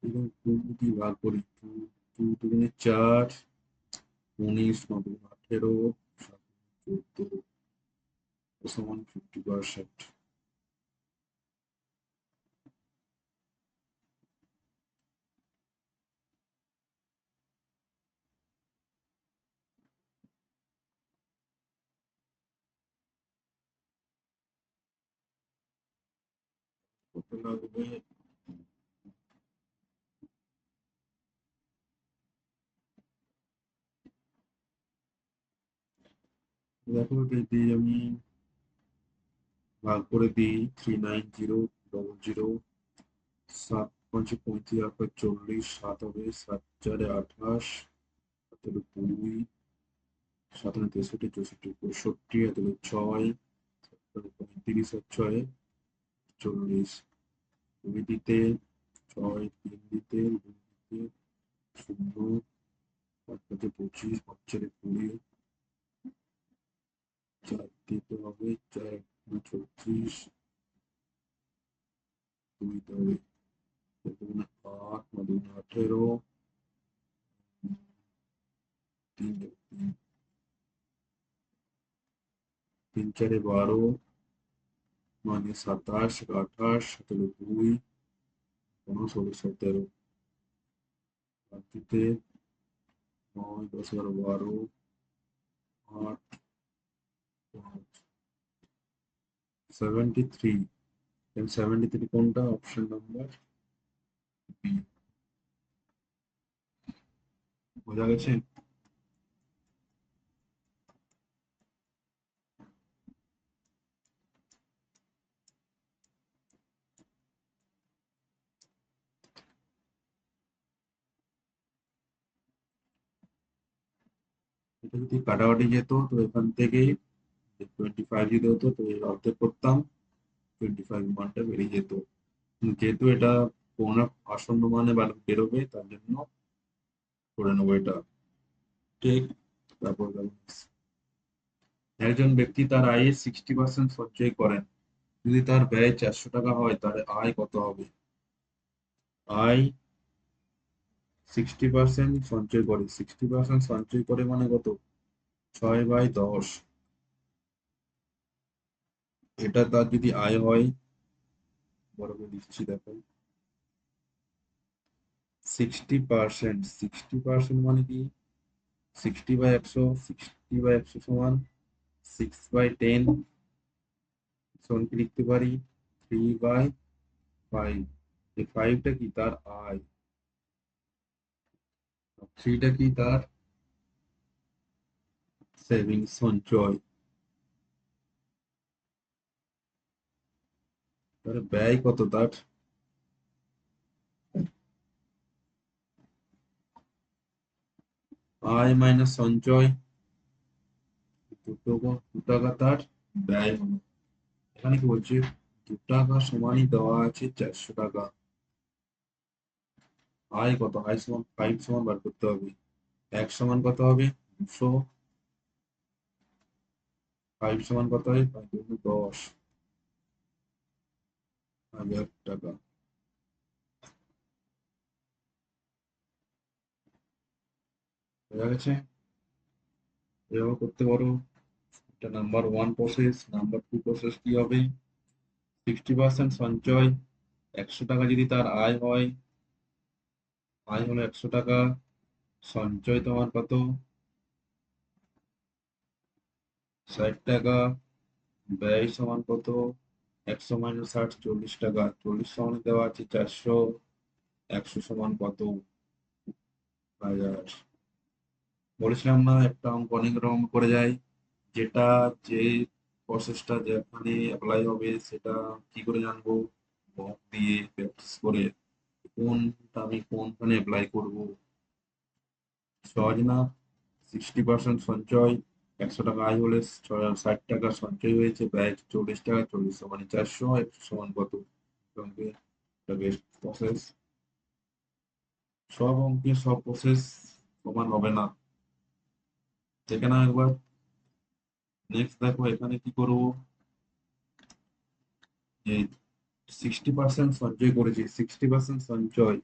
এবং টু দিয়ে ভাগ করি, টু, টু দুগুণে 4, 19, 9, 18, 14, সমান 50%। কত লাগবে? দেখো যদি আমি ভাগ করে দিই, 39000, 7×5 = 40, 7 হবে, 7×4 = 28, 2, 7×3 = 64, 65, 6, 35 আর 6, 40, 2 দিতে 6, 3 দিতে 2 দিতে 0, 5×5 = 25, 5×4 = 20, 4 দিতে হবে, 4 36, 2 দিতে হবে, 8, 9 18, 3, 3×4 = 12, মানে 27, 28, 2, 15, 16, 17, 8 দিতে 9, 10, 11, 12, 8, 5, 73। 73 কোনটা? Option number B. বোঝা গেছে? এটা যদি কাটাকাটি যেত তো এখান থেকে 25 যদি হতো তো এর অর্ধেক করতাম, 25 মানটা বেরিয়ে যেত। যেহেতু এটা কোন আসন্ন মানে বেরোবে তার জন্য করে নেবো এটা। ঠিক। তারপর একজন ব্যক্তি তার আয়ের 60% সঞ্চয় করেন, যদি তার ব্যয় 400 টাকা হয় তাহলে আয় কত হবে? আয় 60% সঞ্চয় করে, 60% সঞ্চয় করে মানে কত? 6/10। এটা তার যদি আয় হয়, বড় করে দিচ্ছি দেখো, 60% মানে কি? 60/100, 60/100 সমান 6/10, সমান কি লিখতে পারি? 3/5। এই 5টা কি তার আয়, 3টা কি তার সেভিংস সঞ্চয়। তাহলে ব্যয় কত তার? আয় মাইনাস সঞ্চয়, 2 টাকা তার ব্যয় হলো। এখানে কি বলছে? 2 টাকা সমানই দেওয়া আছে 400 টাকা। আয় কত? আয় সমান 5 সমান বার করতে হবে। 1 সমান কত হবে? 200। 5 সমান কত হয়? 5 × 10,000 টাকা। বোঝা গেছে? এভাবে করতে পারো। এটা নাম্বার 1 প্রসেস। নাম্বার 2 প্রসেস কি হবে? 60% সঞ্চয়, 100 টাকা যদি তার আয় হয়, আয় হলো 100 টাকা, সঞ্চয় তোমার কত? 60 টাকা, ব্যয় সমান কত? 100 - 60, 40 টাকা। 40 সমান দেওয়া আছে 400, 100 সমান কত? 1000। বলেছিলাম না একটা অঙ্ক অনেক রকম করে যায়। যেটা যে প্রসেসটা যেখানে অ্যাপ্লাই হবে সেটা কি করে জানবো? মক দিয়ে প্র্যাকটিস করে কোনটা আমি কোনখানে অ্যাপ্লাই করব। সহজ না? 60% সঞ্চয়, 100 টাকা আয় হলে 60 টাকা সঞ্চয় হয়েছে, ব্যয় 40 টাকা, 40 সমান 400, 100 সমান কত? অঙ্কে এটা বেস্ট প্রসেস। সব অঙ্কে সব প্রসেস সমান হবে না, দেখে না একবার। নেক্সট দেখো এখানে কি করবো। এই 60% সঞ্চয় করেছি, 60% সঞ্চয়,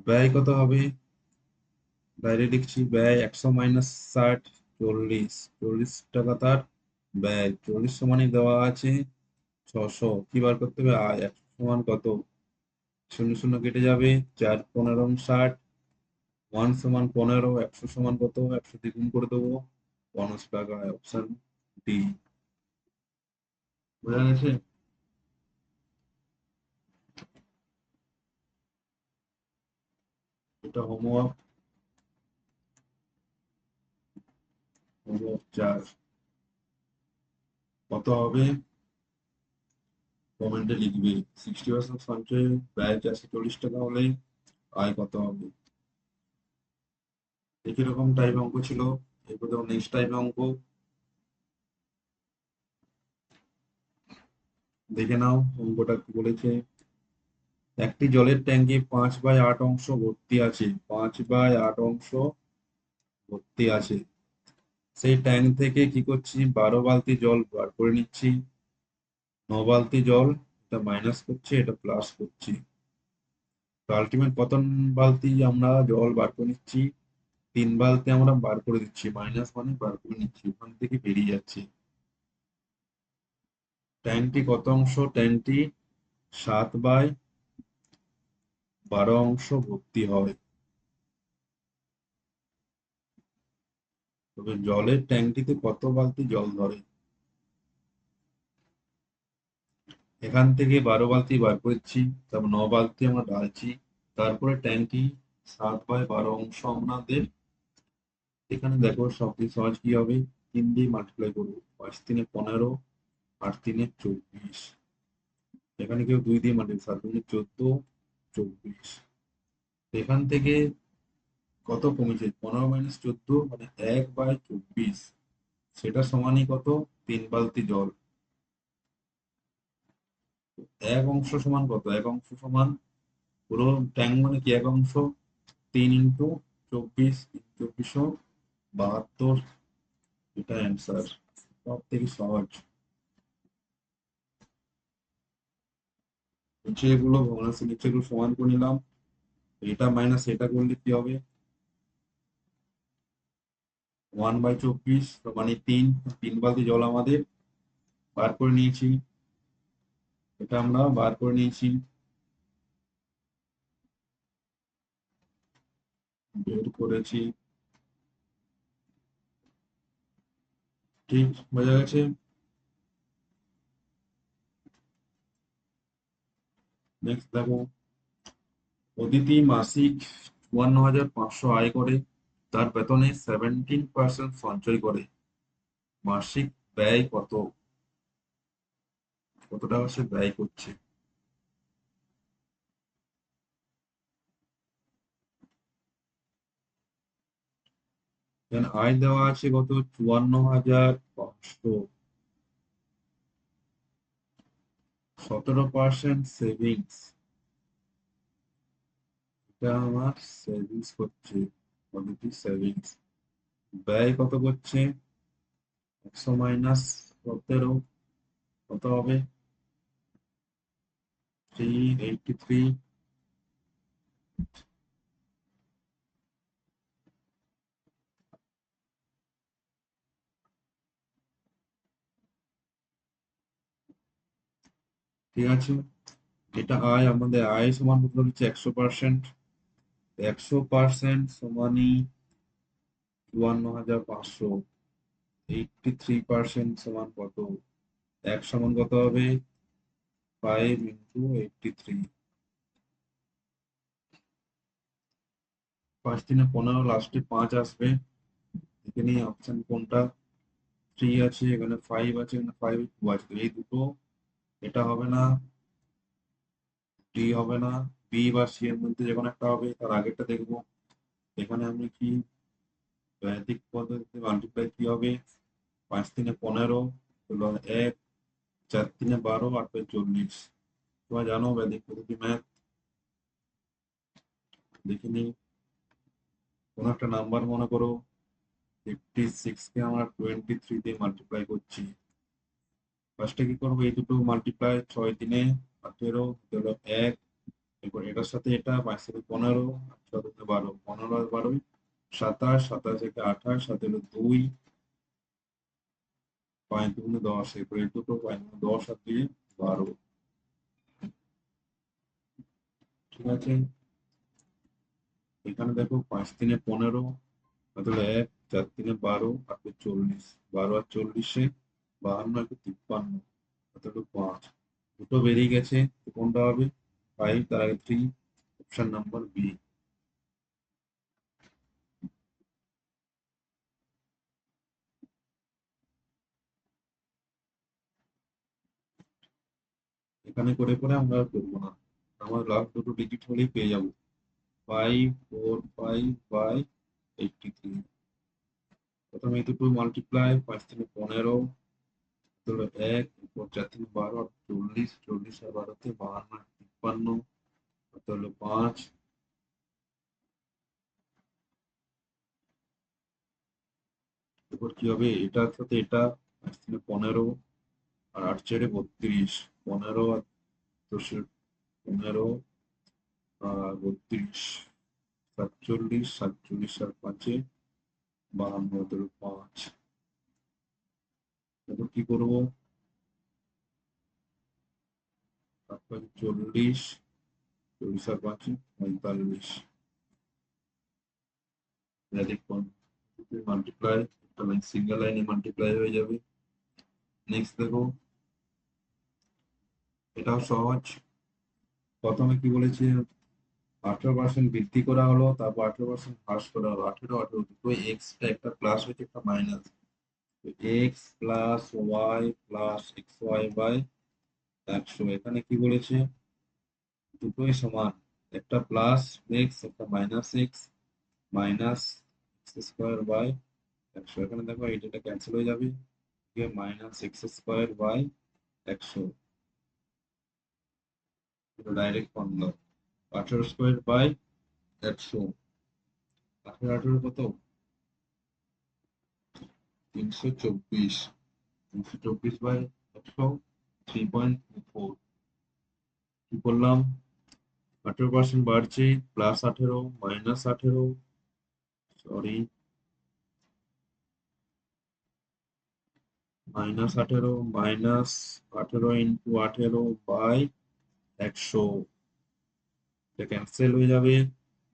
ব্যয় কত হবে? ডাইরেক্ট লিখছি, ব্যয় 100 - 60, 40। 40 টাকা তার ব্যয়, 40 সমানই দেওয়া আছে 600। কি বার করতে হবে? আয় 100 সমান কত? শূন্য শূন্য কেটে যাবে, 4×15 = 60, 1 সমান 15, 100 সমান কত? 100 দ্বিগুণ করে দেবো, 50 টাকা। Option D. বোঝা গেছে? এটা হোমওয়ার্ক, হোমওয়ার্ক 4। কত হবে কমেন্টে লিখবে। 60% সঞ্চয়, ব্যয় 440 টাকা হলে আয় কত হবে? একই রকম টাইপ অঙ্ক ছিল। এরপর দেখো নেক্সট টাইপ অঙ্ক, দেখে নাও অঙ্কটা কি বলেছে। একটি জলের ট্যাঙ্কি 5/8 অংশ ভর্তি আছে, 5/8 অংশ ভর্তি আছে। সেই ট্যাঙ্ক থেকে কি করছি? 12 বালতি জল বার করে নিচ্ছি। 9 বালতি জল, এটা মাইনাস করছি, এটা প্লাস করছি। তো আলটিমেট কত বালতি আমরা জল বার করে নিচ্ছি? 3 বালতি আমরা বার করে দিচ্ছি, মাইনাস মানে বার করে নিচ্ছি, ওখান থেকে বেরিয়ে যাচ্ছে। ট্যাঙ্কটি কত অংশ? ট্যাঙ্কটি 7/12 অংশ ভর্তি হয়। তবে জলের ট্যাঙ্কটিতে কত বালতি জল ধরে? এখান থেকে 12 বালতি বার করেছি, তারপর 9 বালতি আমরা ঢালছি, তারপরে ট্যাঙ্কি 7/12 অংশ আমাদের। এখানে দেখো সবচেয়ে সহজ কি হবে? 3 দিয়ে মাল্টিপ্লাই করবো, 5×3 = 15, 8×3 = 24। এখানে কেউ 2 দিয়ে মাল্টিপ্লাই, 7×2 = 14, 24। এখান থেকে কত কমেছে? 15 - 14 মানে 1/24, সেটা সমানই কত? 3 বালতি জল। এক অংশ সমান কত? এক অংশ সমান পুরো ট্যাঙ্ক মানে কি এক অংশ, 3 × 24, 2472। এটা অ্যান্সার, সব থেকে সহজ। নিচে এগুলো ভগ্নাংশের নিচে এগুলো সমান করে নিলাম, এটা মাইনাস এটা করলে কি হবে? 1/24 মানে 3 বালতি জল আমাদের বার করে নিয়েছি, এটা আমরা বার করে নিয়েছি, বের করেছি। ঠিক বোঝা গেছে? নেক্সট দেখো, অদিতি মাসিক 54,500 আয় করে, তার বেতনে 17% সঞ্চয় করে, মাসিক ব্যয় কত? কত টাকা সে ব্যয় করছে? আয় দেওয়া আছে কত? 54,500, 17% সেভিংস, এটা আমার সেভিংস করছে, অদিতি সেভিংস। ব্যয় কত করছে? 100 - 17, কত হবে? 383। ঠিক আছে, এটা আয়, আমাদের আয় সমান কত হচ্ছে? 100%। 100% সমানই 54,500, 83% সমান কত? এক সমান কত হবে? 5 × 83। 5 × 3 = 15, লাস্টে 5 আসবে। এখানে অপশন কোনটা? 3 আছে, এখানে 5 আছে, এখানে 5 আছে, তো এই দুটো, এটা হবে না, ডি হবে না, বি বা সি এর মধ্যে যে কোনো একটা হবে। তার আগেরটা দেখবো, এখানে আমি কি ব্যাধিক পদ্ধতিতে মাল্টিপ্লাই কি হবে? 5 × 3 = 15 হলো 1, 4 × 3 = 12, 8 × 40। তোমরা জানো ব্যাধিক পদ্ধতি ম্যাথ, দেখিনি। কোনো একটা নাম্বার মনে করো, 56 কে আমরা 23 দিয়ে মাল্টিপ্লাই করছি। ফার্স্টে কি করবো? এই দুটো মাল্টিপ্লাই, 6 × 3 = 18, হলো 1, এরপর এটার সাথে এটা, 5 × 15, 8 × 12, 15 আর 12, 27, 27 থেকে 28, সাথে হলো 2, 5 × 10, এরপর এই দুটো 5 × 10 আর 2 12। ঠিক আছে, এখানে দেখো 5 × 3 = 15, তাহলে 1, 4 × 3 = 12, 8 × 40, 12 আর 40, 52, 53, তাহলে 5, দুটো বেরিয়ে গেছে, তো কোনটা হবে? 5, তার আগে 3, অপশন নাম্বার বি। এখানে করে করে আমরা আর করবো না, আমার লাস্ট দুটো ডিজিট হলেই পেয়ে যাবো। 545/83, প্রথমে এই দুটো মাল্টিপ্লাই, 5 × 3 = 15, হলো 1, এরপর 4 × 3 = 12, 40, 40 আর 12-তে 52, 53, হলো 5, এরপর কি হবে? এটার সাথে এটা, 5 × 3 = 15, আর 8 × 4 = 32, 15 আর 10, 15 আর 32, 47, 47 আর 5-এ 52, হলো 5। এরপর কি করবো? তারপর 40, 40 আর 5-এ 45, দেখুন মাল্টিপ্লাই, একটা লাইন সিঙ্গেল লাইনে মাল্টিপ্লাই হয়ে যাবে। নেক্সট দেখো, এটাও সহজ। প্রথমে কি বলেছে? 18% বৃদ্ধি করা হলো, তারপর 18% হ্রাস করা হলো, 18, 18 দুটো এক্সট্রা, একটা প্লাস হয়েছে, একটা minus. X plus y plus x y by 100, এখানে কি বলেছে? দুটোই সমান, একটা প্লাস এক্স, একটা minus x, minus x square by 100। এখানে দেখো এটা ক্যান্সেল হয়ে যাবে, minus x square by 100, direct formula. 18 square by 100, 18 কত, 324, 324 বাই 100, 3.24। কি করলাম, 18% বাড়ছে, plus 18 minus 18, sorry minus 18 minus 18 into 18 by 100, এটা ক্যান্সেল হয়ে যাবে।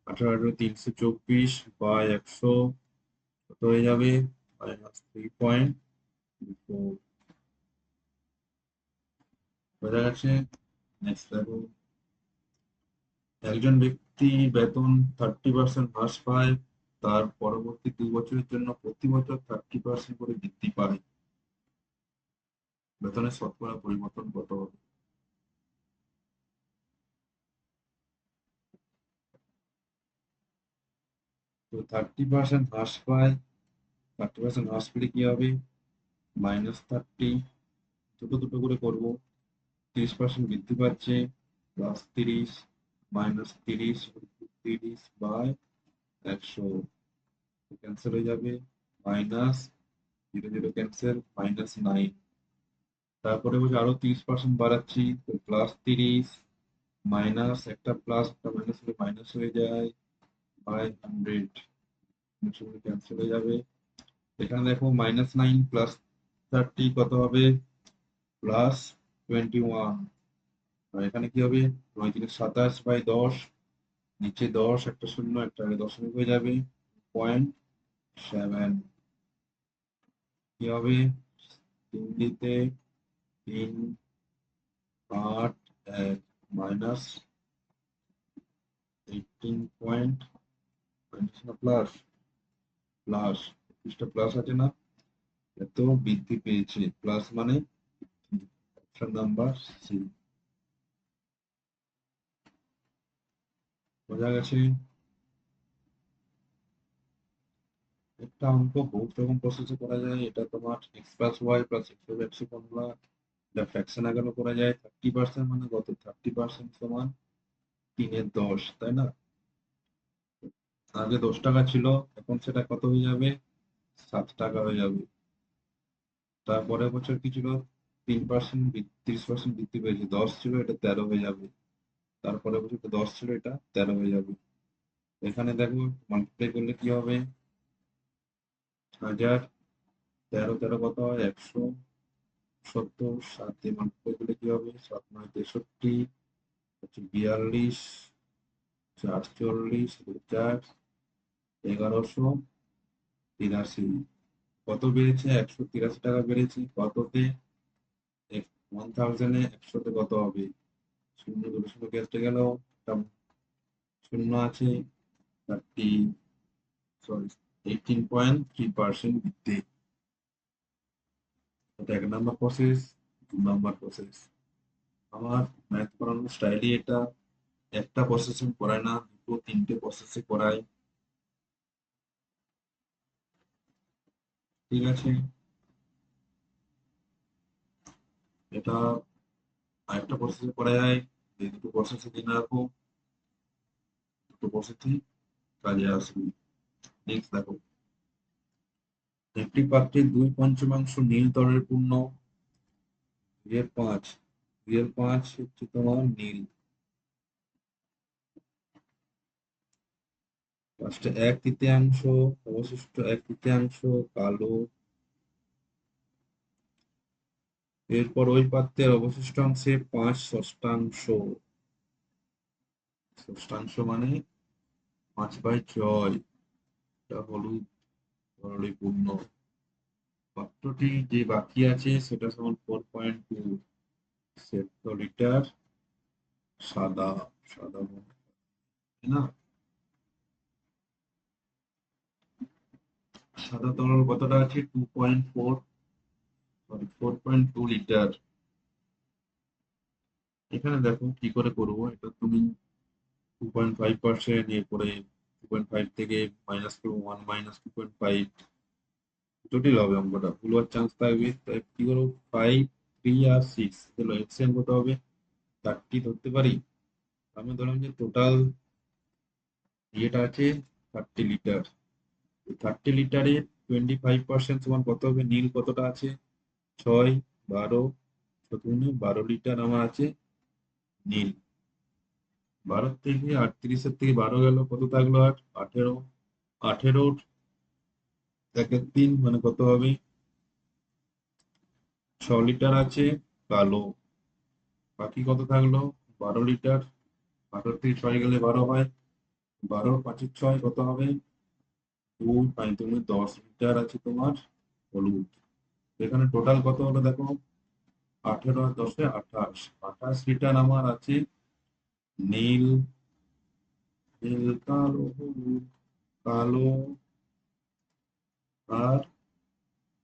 18 324 বাই 100 কত হয়ে যাবে, মাইনাস 3.4। বোঝা গেছে? নেক্সট দেখো, একজন ব্যক্তি বেতন 30% হ্রাস পায়, তার পরবর্তী 2 বছরের জন্য প্রতি বছর 30% করে বৃদ্ধি পায়, বেতনের শতকরা পরিবর্তন কত হবে? তো 30% হ্রাস পায়, 30% হ্রাস পেলে কি হবে, -30, দুটো দুটো করে করবো, 30% বৃদ্ধি পাচ্ছে, +30 -30, 30/100 ক্যান্সেল হয়ে যাবে, মাইনাস 0 0 ক্যান্সেল, -9। তারপরে বলছে আরো 30% বাড়াচ্ছি, তো +30, মাইনাস একটা প্লাস একটা মাইনাস হলে মাইনাস হয়ে যায় বাই 100, ক্যান্সেল হয়ে যাবে। এখানে দেখো -9 প্লাস 30 কত হবে, +21। আর এখানে কি হবে, 9×27/10, নিচে 10 একটা শূন্য একটা আগে দশমিক হয়ে যাবে, 0.7। কি হবে, 3 দিতে 3 8 1 মাইনাস 18 পয়েন্ট, মাইনাস না প্লাস, প্লাস 21টা প্লাস আছে না, এত বৃদ্ধি পেয়েছে, প্লাস মানে অপশন নাম্বার সি। বোঝা গেছে? একটা অঙ্ক বহুত রকম প্রসেসে করা যায়, এটা তোমার x plus y plus x plus x formula, এটা ফ্র্যাকশন আকারে করা যায়। 30% মানে কত, 30% সমান 3/10, তাই না? আগে 10 টাকা ছিল, এখন সেটা কত হয়ে যাবে, 7 টাকা হয়ে যাবে। তারপরের বছর কি ছিল, 3%, 30% বৃদ্ধি পেয়েছে, 10 ছিল এটা 13 হয়ে যাবে। তারপরের বছর 10 ছিল এটা 13 হয়ে যাবে। এখানে দেখো মাল্টিপ্লাই করলে কি হবে, 1000, 13 13 কত হয়, 170, 7 দিয়ে মাল্টিপ্লাই করলে কি হবে, 7 9 63, 42, 48, 1183। কত বেড়েছে, 183 টাকা বেড়েছে, কততে, 1000-এ 100-তে কত হবে, শূন্য দুটো শূন্য কেটে গেল, একটা শূন্য আছে, 30, সরি 18.3% বৃদ্ধি। এটা 1 নম্বর প্রসেস, 2 নম্বর প্রসেস। আমার ম্যাথ পড়ানোর স্টাইলই এটা, একটা প্রসেসিং করায় না, দুটো তিনটে প্রসেসে করায়। ঠিক আছে, এটা আরেকটা প্রসেসে করা যায়, এই দুটো প্রসেসে জেনে রাখো, দুটো প্রসেসই কাজে আসবে। নেক্সট দেখো, একটি পাত্রে 2/5 নীল তরলে পূর্ণ, রিয়েল 5, রিয়েল 5 হচ্ছে তোমার নীল, লাস্টে 1/3, অবশিষ্ট 1/3 কালো। এরপর ওই পাত্রের অবশিষ্ট অংশে 5/6, ষষ্ঠাংশ মানে 5/6, এটা হলুদ তরলে পূর্ণ। পাত্রটি যে বাকি আছে সেটা সমান 4.2 সেন্টিলিটার সাদা, সাদা মনে হয়, তাই না? সাদা তরল কতটা আছে, 2.4, সরি 4.2 লিটার। এখানে দেখো কি করে করবো, এটা তুমি 2.5% ইয়ে করে 2.5 থেকে মাইনাস করবো 1 মাইনাস 2.5, জটিল হবে অঙ্কটা, ভুল হওয়ার চান্স থাকবে। তাই কি করবো, 5, 3 আর 6, তাহলে এক্সেন কত হবে, 30 ধরতে পারি। আমি ধরলাম যে টোটাল ইয়েটা আছে 30 লিটার। 30 লিটারে 25% সমান কত হবে, নীল কতটা আছে, 6, 12, 12 লিটার আমার আছে নীল। 12 থেকে 38-এর থেকে 12 গেল, কত থাকলো আর 18। 18 একের 3 মানে কত হবে, 6 লিটার আছে কালো। বাকি কত থাকলো, 12 লিটার। 18 থেকে 6 গেলে 12 হয়, 12 5 6 কত হবে, 10 লিটার আছে তোমার হলুদ। এখানে টোটাল কত হলো দেখো, 18 আর 10-এ 28, 28 লিটার আমার আছে নীল, নীল কালো হলুদ, কালো আর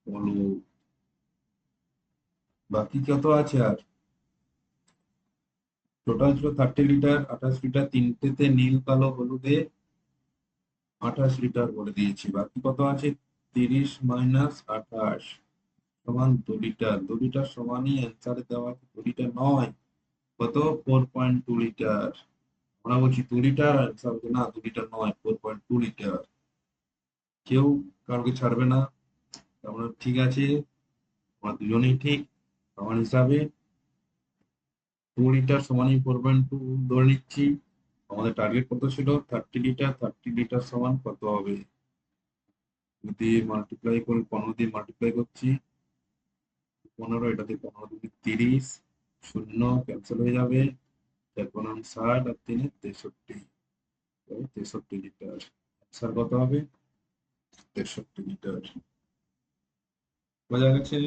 হলুদ। বাকি কত আছে আর, টোটাল ছিল 30 লিটার, 28 লিটার, তিনটেতে নীল কালো হলুদে 28 লিটার বলে দিয়েছি। বাকি কত আছে, 30 মাইনাস 28 সমান 2 লিটার। 2 লিটার সমানই অ্যান্সারে দেওয়া আছে, 2 লিটার নয়, কত, 4.2 লিটার। আমরা বলছি 2 লিটার, অ্যান্সার হচ্ছে না 2 লিটার নয়, 4.2 লিটার। কেউ কাউকে ছাড়বে না, আমরা ঠিক আছে, আমরা দুজনেই ঠিক। আমার হিসাবে 2 লিটার সমানই 4.2 ধরে নিচ্ছি। আমাদের টার্গেট কত ছিল, 30 লিটার। 30 লিটার সমান কত হবে, যদি মাল্টিপ্লাই করি, 15 দিয়ে মাল্টিপ্লাই করছি, 15, এটা দিয়ে 15 দিয়ে 30, শূন্য ক্যান্সেল হয়ে যাবে, 4 60 আর 3 63, 63 লিটার। স্যার কত হবে, 63 লিটার। বোঝা গেছে।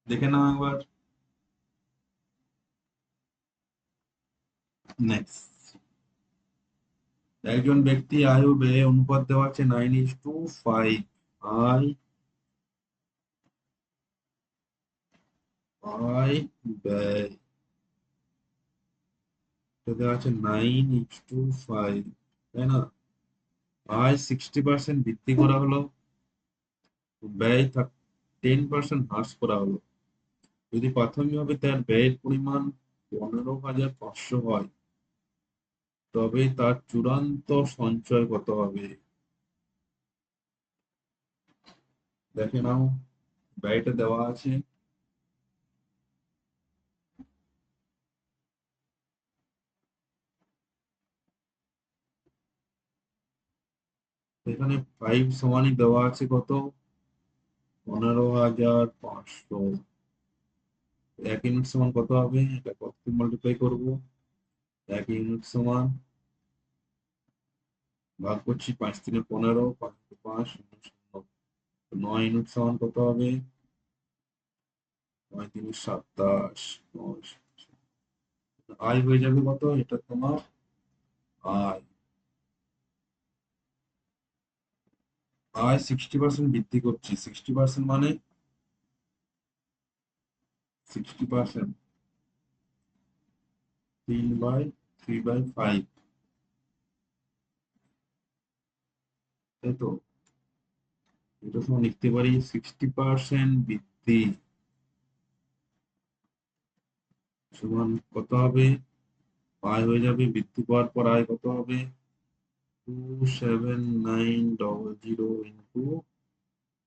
দেখে নাও একবার। নেক্সট, একজন ব্যক্তি আয় ও ব্যয় অনুপাত দেওয়া আছে 9:5। আয়, আয়, ব্যয়, এটা দেওয়া আছে 9:5, তাই না। আয় 60% বৃদ্ধি করা হলো, ব্যয় 10% হ্রাস করা হলো। যদি প্রাথমিকভাবে তার ব্যয়ের পরিমাণ 15,500 হয়, তবে তার চূড়ান্ত সঞ্চয় কত হবে। দেখে নাও, ব্যয়টা দেওয়া আছে, এখানে 5 সমানই দেওয়া আছে কত, 15,500। 1 ইউনিট সমান কত হবে, এটা কত মাল্টিপ্লাই করবো, 1 ইউনিট সমান, ভাগ করছি 5 3 15, 5 শূন্য শূন্য, 9 ইউনিট সমান কত হবে, 9 3 27, 9। আয় হয়ে যাবে কত, এটা তোমার আয়। আয় 60% বৃদ্ধি করছি, 60% মানে 60%, 3/3/5, তাই তো। এটা সমান লিখতে পারি 60% বৃদ্ধি সমান কত হবে, আয় হয়ে যাবে, বৃদ্ধি পাওয়ার পর আয় কত হবে, 27900 ইন্টু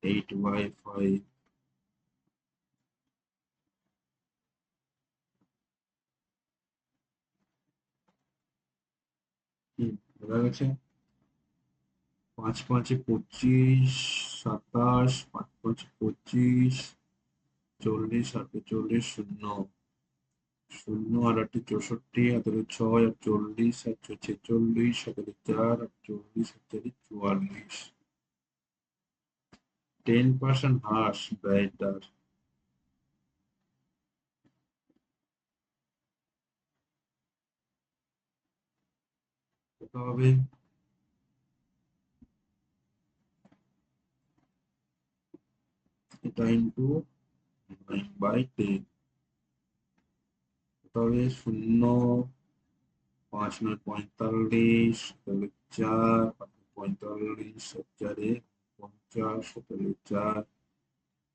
8/5। কি বোঝা গেছে, 5 5 25, 27, 5 5 25, 40, 48, শূন্য শূন্য আর 8 64, হাতের 6 আর 40 আর 46, হাতের 4 আর 40 আর 44, 10% হ্রাস ব্যয়টার কত হবে, এটা ইন্টু 9/10। তবে 0, 5, 9, 45, তাহলে 4, 45, 4, 50, তাহলে 4,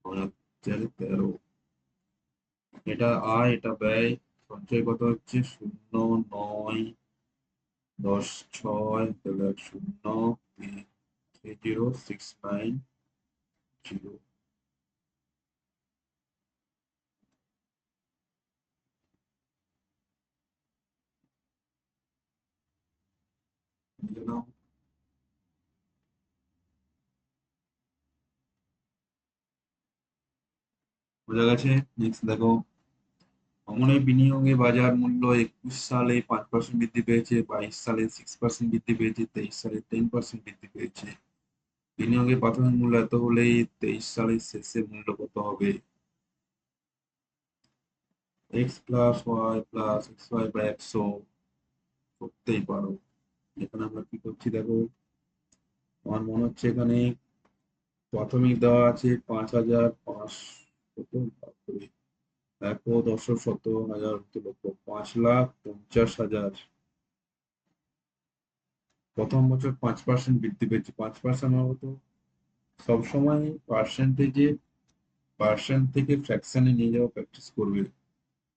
4, এটা আয়, এটা ব্যয়। সঞ্চয় কত হচ্ছে 0, 9, 10, 6, তাহলে 0, 3, 0, 6, 9, 0। বুঝে নাও। বোঝা গেছে? নেক্সট দেখো, অমনের বিনিয়োগে বাজার মূল্য 21 সালে 5% বৃদ্ধি পেয়েছে, 22 সালে 6% বৃদ্ধি পেয়েছে, 23 সালে 10% বৃদ্ধি পেয়েছে। বিনিয়োগের প্রাথমিক মূল্য এত হলেই 23 সালের শেষে মূল্য কত হবে? x+y+xy/100 করতেই পারো। এখানে আমরা কি করছি দেখো, আমার মনে হচ্ছে এখানে প্রাথমিক দেওয়া আছে 5,500, তারপরে 1, 10, 100, 100, 1,00,000, 5,50,000। প্রথম বছর 5% বৃদ্ধি পেয়েছে। 5% মানে তো সবসময় পার্সেন্টেজে, পার্সেন্ট থেকে ফ্র্যাকশনে নিয়ে যাওয়া প্র্যাকটিস করবে।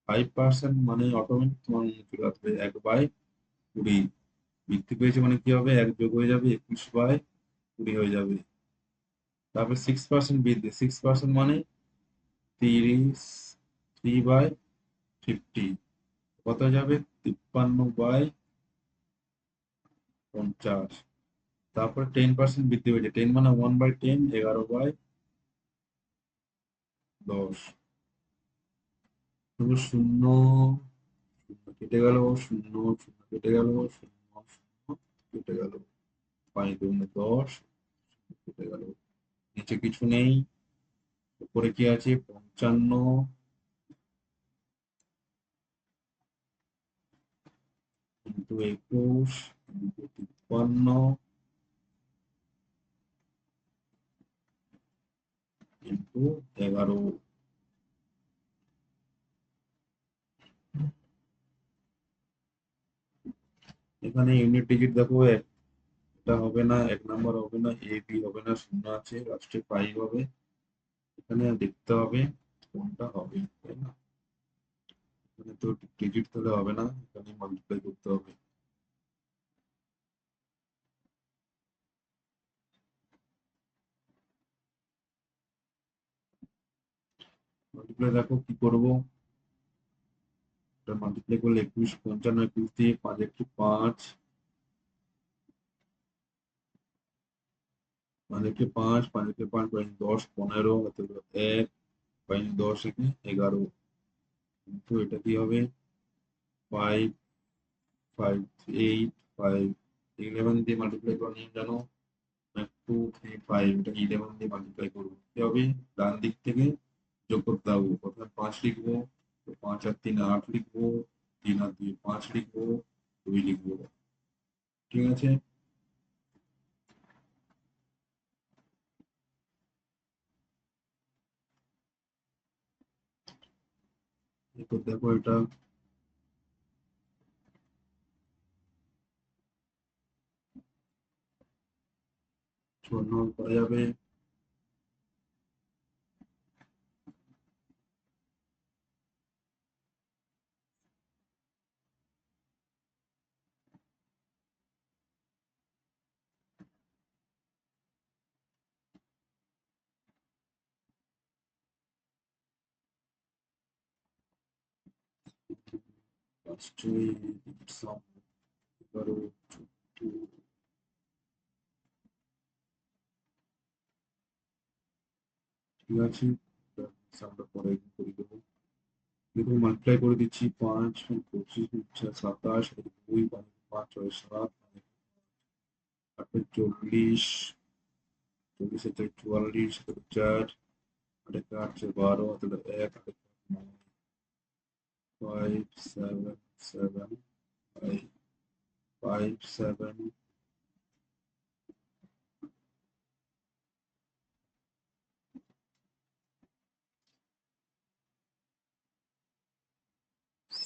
5% মানে অটোমেটিক তোমার মনে চলে আসবে 1/20। বৃদ্ধি পেয়েছে মানে কি হবে, 1 যোগ হয়ে যাবে, 21/20 হয়ে যাবে। তারপরে 6% বৃদ্ধি, 6% মানে 30, 3/50 কত যাবে, 53/50। তারপরে 10% বৃদ্ধি পেয়েছে, 10 মানে 1/10, 11/10। তবু শূন্য, শূন্য কেটে গেল, শূন্য শূন্য কেটে গেল, শূন্য শূন্য কেটে গেল, 5 × 10 কেটে গেল। নিচে কিছু নেই, উপরে কি আছে, 55 × 21 × 53 × 11। এখানে ইউনিট ডিজিট দেখো, এটা হবে না, 1 নম্বর হবে না, এ বি হবে না, শূন্য আছে, লাস্টে 5 হবে। এখানে দেখতে হবে কোনটা হবে, তাই না? এখানে তো ডিজিট তাহলে হবে না, এখানে মাল্টিপ্লাই করতে হবে। মাল্টিপ্লাই দেখো কি করবো, এটা মাল্টিপ্লাই করলে 21, 55, 21 দিয়ে 5 × 5, 5 × 5, 5 × 5, 10, 15, 1, 5 × 10, 11। কিন্তু এটা কি হবে, 5, 5, 8, 5, 11 দিয়ে মাল্টিপ্লাই করার নিয়ম জানো? 2, 3, 5, এটা 11 দিয়ে মাল্টিপ্লাই করবো, কি হবে, ডান দিক থেকে যোগ করতে হবে। প্রথমে 5 লিখবো, 5 আর 3 8 লিখবো, 3 আর 2 5 লিখবো, 2 লিখবো। ঠিক আছে? এরপর দেখো এটা 54 করা যাবে। পাঁচটি সব 11, 14। ঠিক আছে, আমরা পরে করে দেবো। দেখুন মাল্টিপ্লাই করে দিচ্ছি, 5, 25, 27, 2, 5, 6, 7, 40, 40 থেকে 44, 4, 8, 12, 1, 5, 7, 7, 5, 5, 7,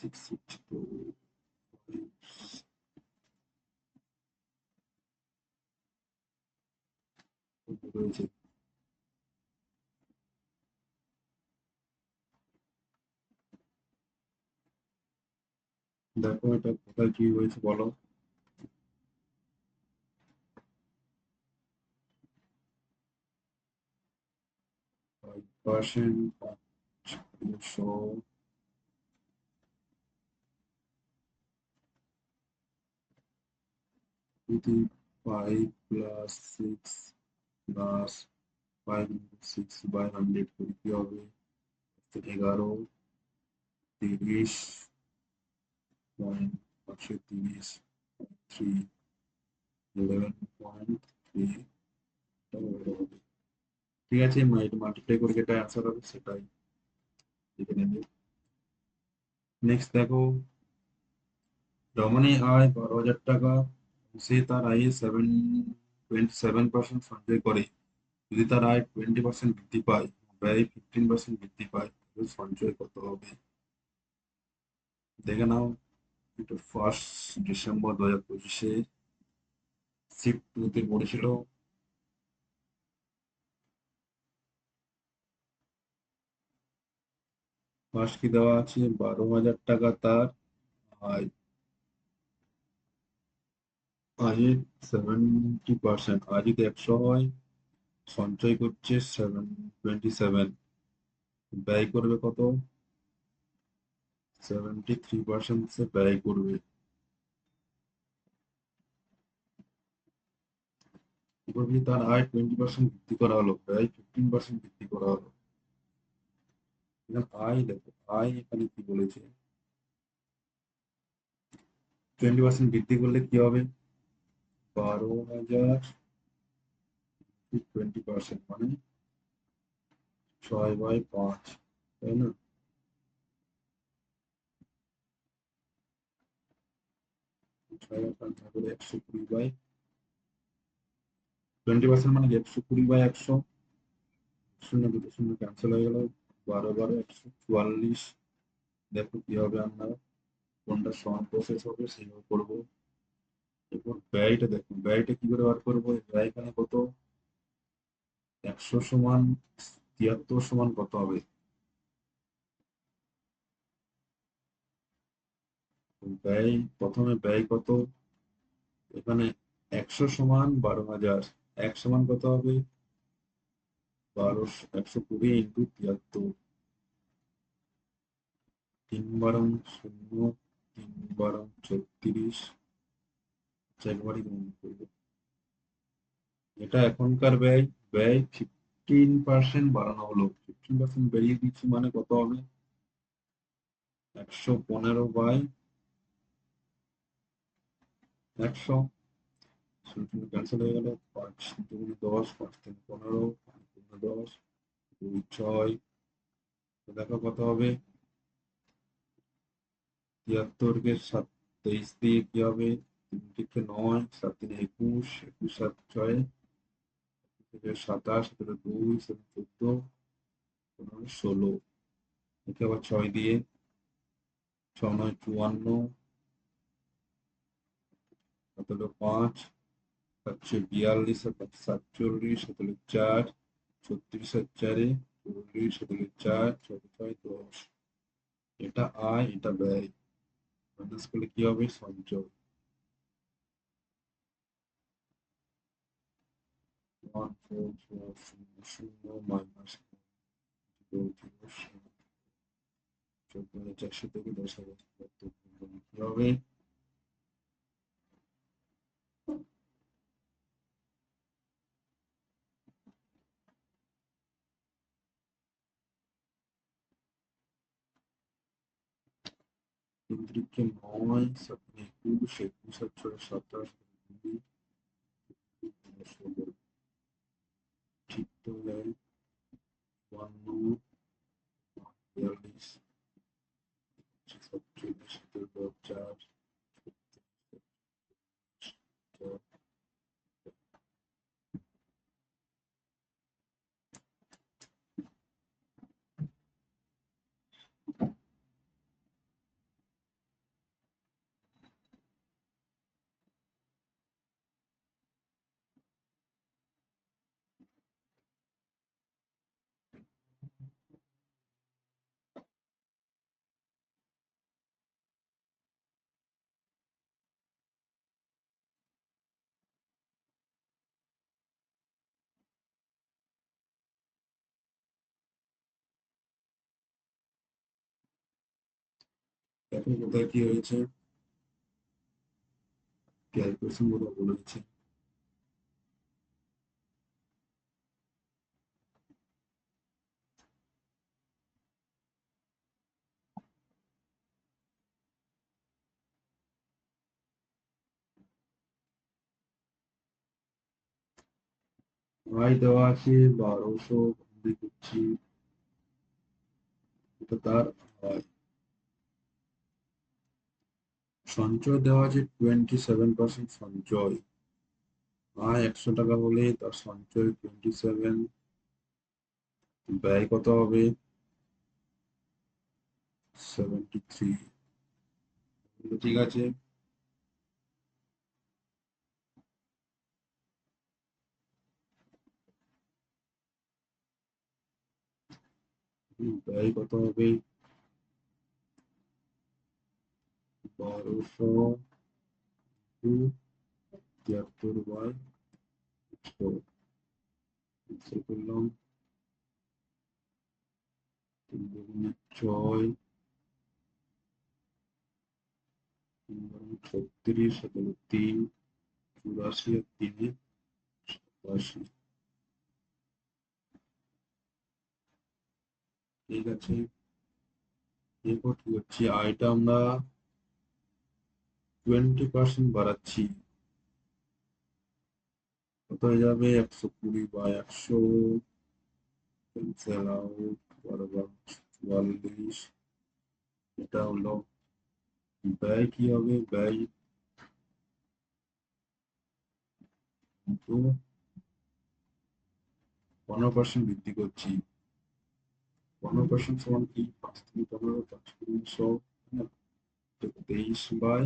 662 রয়েছে। দেখো এটা কোথায় কি হয়েছে বলো। 5%, 200, 5 plus 6 plus 5 into 6 by 100 করে কি হবে? 11, 30 পয়েন্ট 530, 3, 11.3 হবে। ঠিক আছে, এটা মাল্টিপ্লাই করে যেটা অ্যান্সার হবে সেটাই লিখে নেবে। নেক্সট দেখো, রমণী আয় 12,000 টাকা, সে তার আয়ে 27% সঞ্চয় করে। যদি তার আয় 20% বৃদ্ধি পায়, ব্যয় 15% বৃদ্ধি পায়, তাহলে সঞ্চয় কত হবে? দেখে নাও, এটা 1 ডিসেম্বর 2025-এ শিফট 2-তে পড়েছিল। ফার্স্ট কি দেওয়া আছে? 12,000 টাকা তার আয়, আয়ের 70%। আয় যদি 100 হয়, সঞ্চয় করছে 27, ব্যয় করবে কত? 73% সে ব্যয় করবে। এবার যদি তার আয় 20% বৃদ্ধি করা হলো, ব্যয় 15% বৃদ্ধি করা হলো। এখানে আয় দেখো, আয় এখানে কি বলেছে? 20% বৃদ্ধি করলে কি হবে? 12,000 20%, মানে 6/5, তাই না? 120 মানে 120/100, শূন্য দুটো শূন্য ক্যান্সেল হয়ে গেল, 12 144। দেখো কি হবে, আমরা কোনটা সমান প্রসেস হবে সেভাবে করবো। এরপর ব্যয়টা দেখো, ব্যয়টা কি করে বার করবো? ব্যয় এখানে কত? 100 সমান 73 সমান কত হবে? ব্যয়, প্রথমে ব্যয় কত? এখানে 100 সমান 12,000, 1 সমান কত হবে? 120 ইন্টু 73, 3 × 0, 3 × 36, একবারই গুণ করবো। এটা এখনকার ব্যয়, ব্যয় 15% বাড়ানো হলো, 15% বেরিয়ে দিচ্ছি মানে কত হবে? 115/100, শূন্য ক্যান্সেল হয়ে গেল, 5×2 = 10, 5×3 = 15, 5×10, 2 6। দেখো কত হবে? 73 কে 23 দিয়ে কি হবে? 3 × 9, 7 × 21, 21 × 7 = 27, 2, 14, 15, 16। একে আবার 6 দিয়ে, 6 × 9 = 54, 5, 7 × 42, 7 × 47, 4, 36 আর 4, 40, 4, 6 × 10। এটা আয়, এটা ব্যয়, মাইনাস করলে কি হবে? সঞ্চয়। 14400 মাইনাস 14,400 থেকে 10,000 কি হবে? তিনটিকে 9, 7 × 21, 21 আর 6 = 27, 2, 16। ঠিক তো নেই, 52, 42, 47, 4, 4। দেখো কোথায় কি হয়েছে, ক্যালকুলেশন কোথাও বলেছে। আয় দেওয়া আছে 1200, বন্দি করছি, এটা তার আয়। সঞ্চয় দেওয়া আছে 27% সঞ্চয়। আয় 100 টাকা হলে তার সঞ্চয় 27, ব্যয় কত হবে? 73। ঠিক আছে, ব্যয় কত হবে? 1200 73/100 করলাম। 3 × 6, 36, 3, 84 আর 3, 87। ঠিক আছে, এরপর কি হচ্ছে, আয়টা আমরা 20% বাড়াচ্ছি। কত হয়ে যাবে? 120/100, ক্যান্সেল আউট, 12/44। এটা হলো ব্যয়। কি হবে ব্যয়? কিন্তু 15% বৃদ্ধি করছি। 15% সমান কি? 5 থেকে 15, 5 গুণ 100, 23/20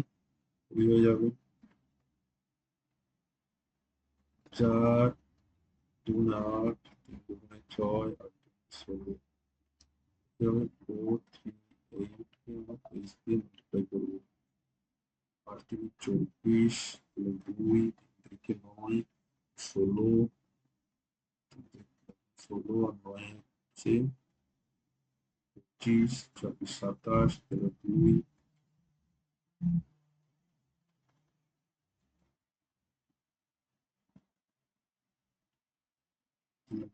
হয়ে যাবে। 4 2 8, 3 2 6, 8 16, 4 3 8 কে আমরা 23 দিয়ে মাল্টিপ্লাই করবো। 8 3 24, 2 3 থেকে 9, 16, 16 আর 9 হচ্ছে 25, 26 27, 2,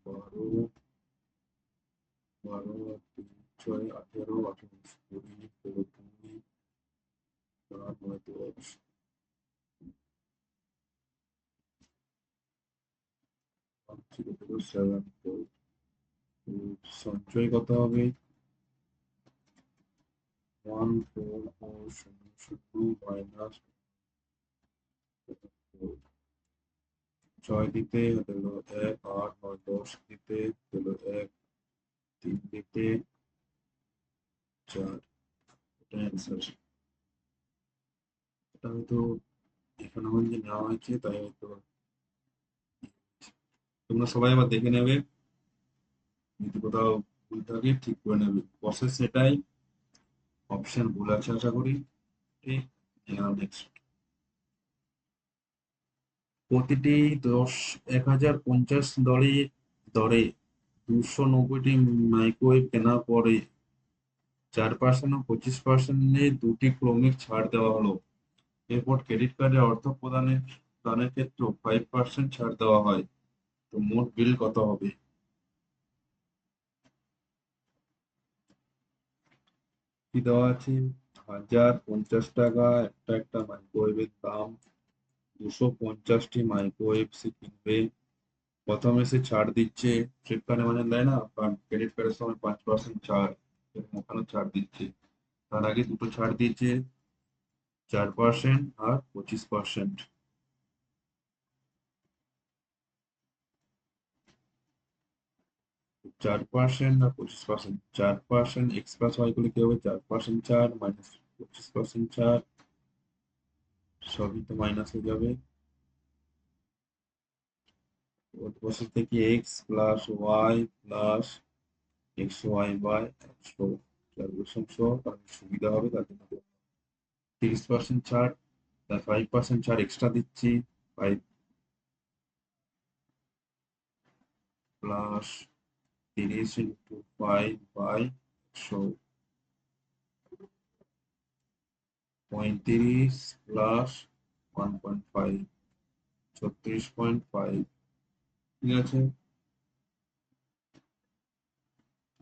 12, 12 আর 3 6 18, 18 20, 2, 4 9 10, 0 0 7 4। সঞ্চয় কত হবে? 1440 মাইনাস 6 দিতে হলো 1, 8 9 10 দিতে হলো 1, 3 দিতে 4। এটা অ্যান্সার। এটা হয়তো এখানে যে নেওয়া হয়েছে তাই হয়তো। তোমরা সবাই আবার দেখে নেবে, যদি কোথাও ভুল থাকে ঠিক করে নেবে। প্রসেস সেটাই, অপশন ভুল আছে আশা করি। ঠিক, নেক্সট। প্রতিটি 1050 দরে 290টি মাইক্রোওয়েভ কেনার পরে 4% ও 25% দুটি ক্রমিক ছাড় দেওয়া হলো। এরপর ক্রেডিট কার্ডে অর্থ দানের ক্ষেত্রেও 5% ছাড় দেওয়া হয়। তো মোট বিল কত হবে? কি দেওয়া আছে? 1050 টাকা একটা একটা মাইক্রোওয়েভের দাম। 250টি মাইক্রোওয়েভ সে কিনবে। প্রথমে সে ছাড় দিচ্ছে, ফ্লিপকার্টে মানে দেয় না, ক্রেডিট কার্ডের সময় 5% ছাড়, এরকম ওখানে ছাড় দিচ্ছে। তার আগে দুটো ছাড় দিয়েছে, 4% আর 25%। 4% আর 25%, 4% এক্সট্রা হয় গুলো কি হবে? 4% ছাড় মাইনাস 25% ছাড়, সবই তো মাইনাস হয়ে যাবে। ওর পাশে থেকে x plus y plus x y by 100 calculation সহ তার সুবিধা হবে, তার জন্য 30% ছাড়, তার 5% ছাড় এক্সট্রা দিচ্ছি। 5 প্লাস 30 ইন্টু 5/100 35 প্লাস 1.5, 36.5। ঠিক আছে,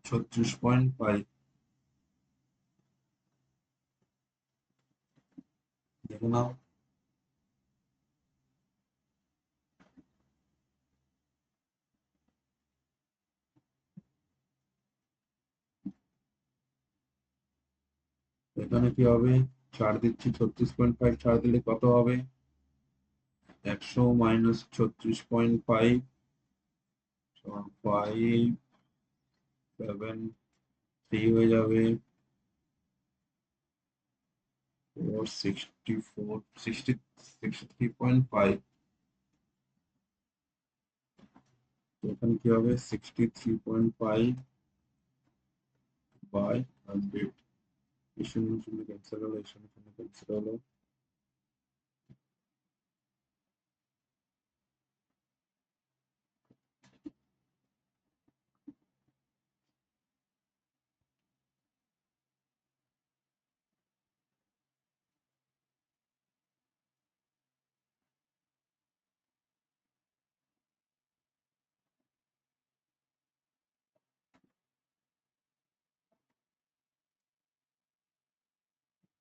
36.5 দেখে নাও। এখানে কি হবে? ছাড় দিচ্ছি, 36.5 ছাড় দিলে কত হবে? 100 মাইনাস 36.5, 5, 7, 3 হয়ে যাবে 464, 63.5। তো এখানে কি হবে? 63.5 বাই 100। এই শূন্য শূন্য ক্যান্সেল হলো, এই শূন্য শূন্য ক্যান্সেল হলো।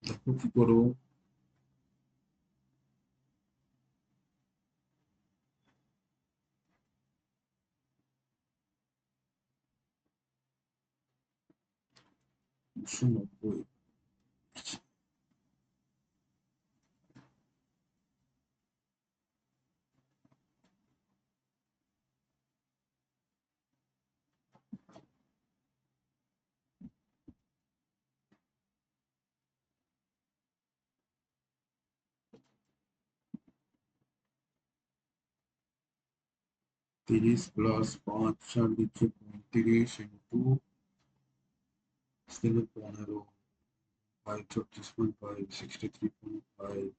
দেখো কি করবো। দুশো নব্বই। 30 প্লাস 5 ছাড় দিচ্ছে 35 ইন্টু 15 বাই 36.5, 63.5।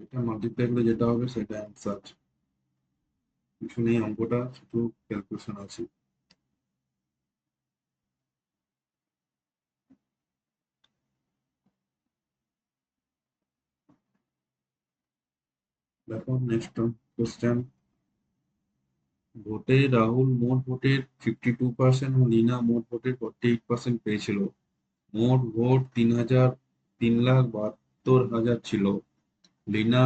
এটা মাল্টিপ্লাই করলে যেটা হবে সেটা অ্যান্সার। কিছু নেই, অঙ্কটা শুধু ক্যালকুলেশন আছে। দেখো নেক্সট কোশ্চেন। ভোটে রাহুল মোট ভোটের 52% ও লীনা মোট ভোটের 48% পেয়েছিল। মোট ভোট 3,72,000 ছিল। লীনা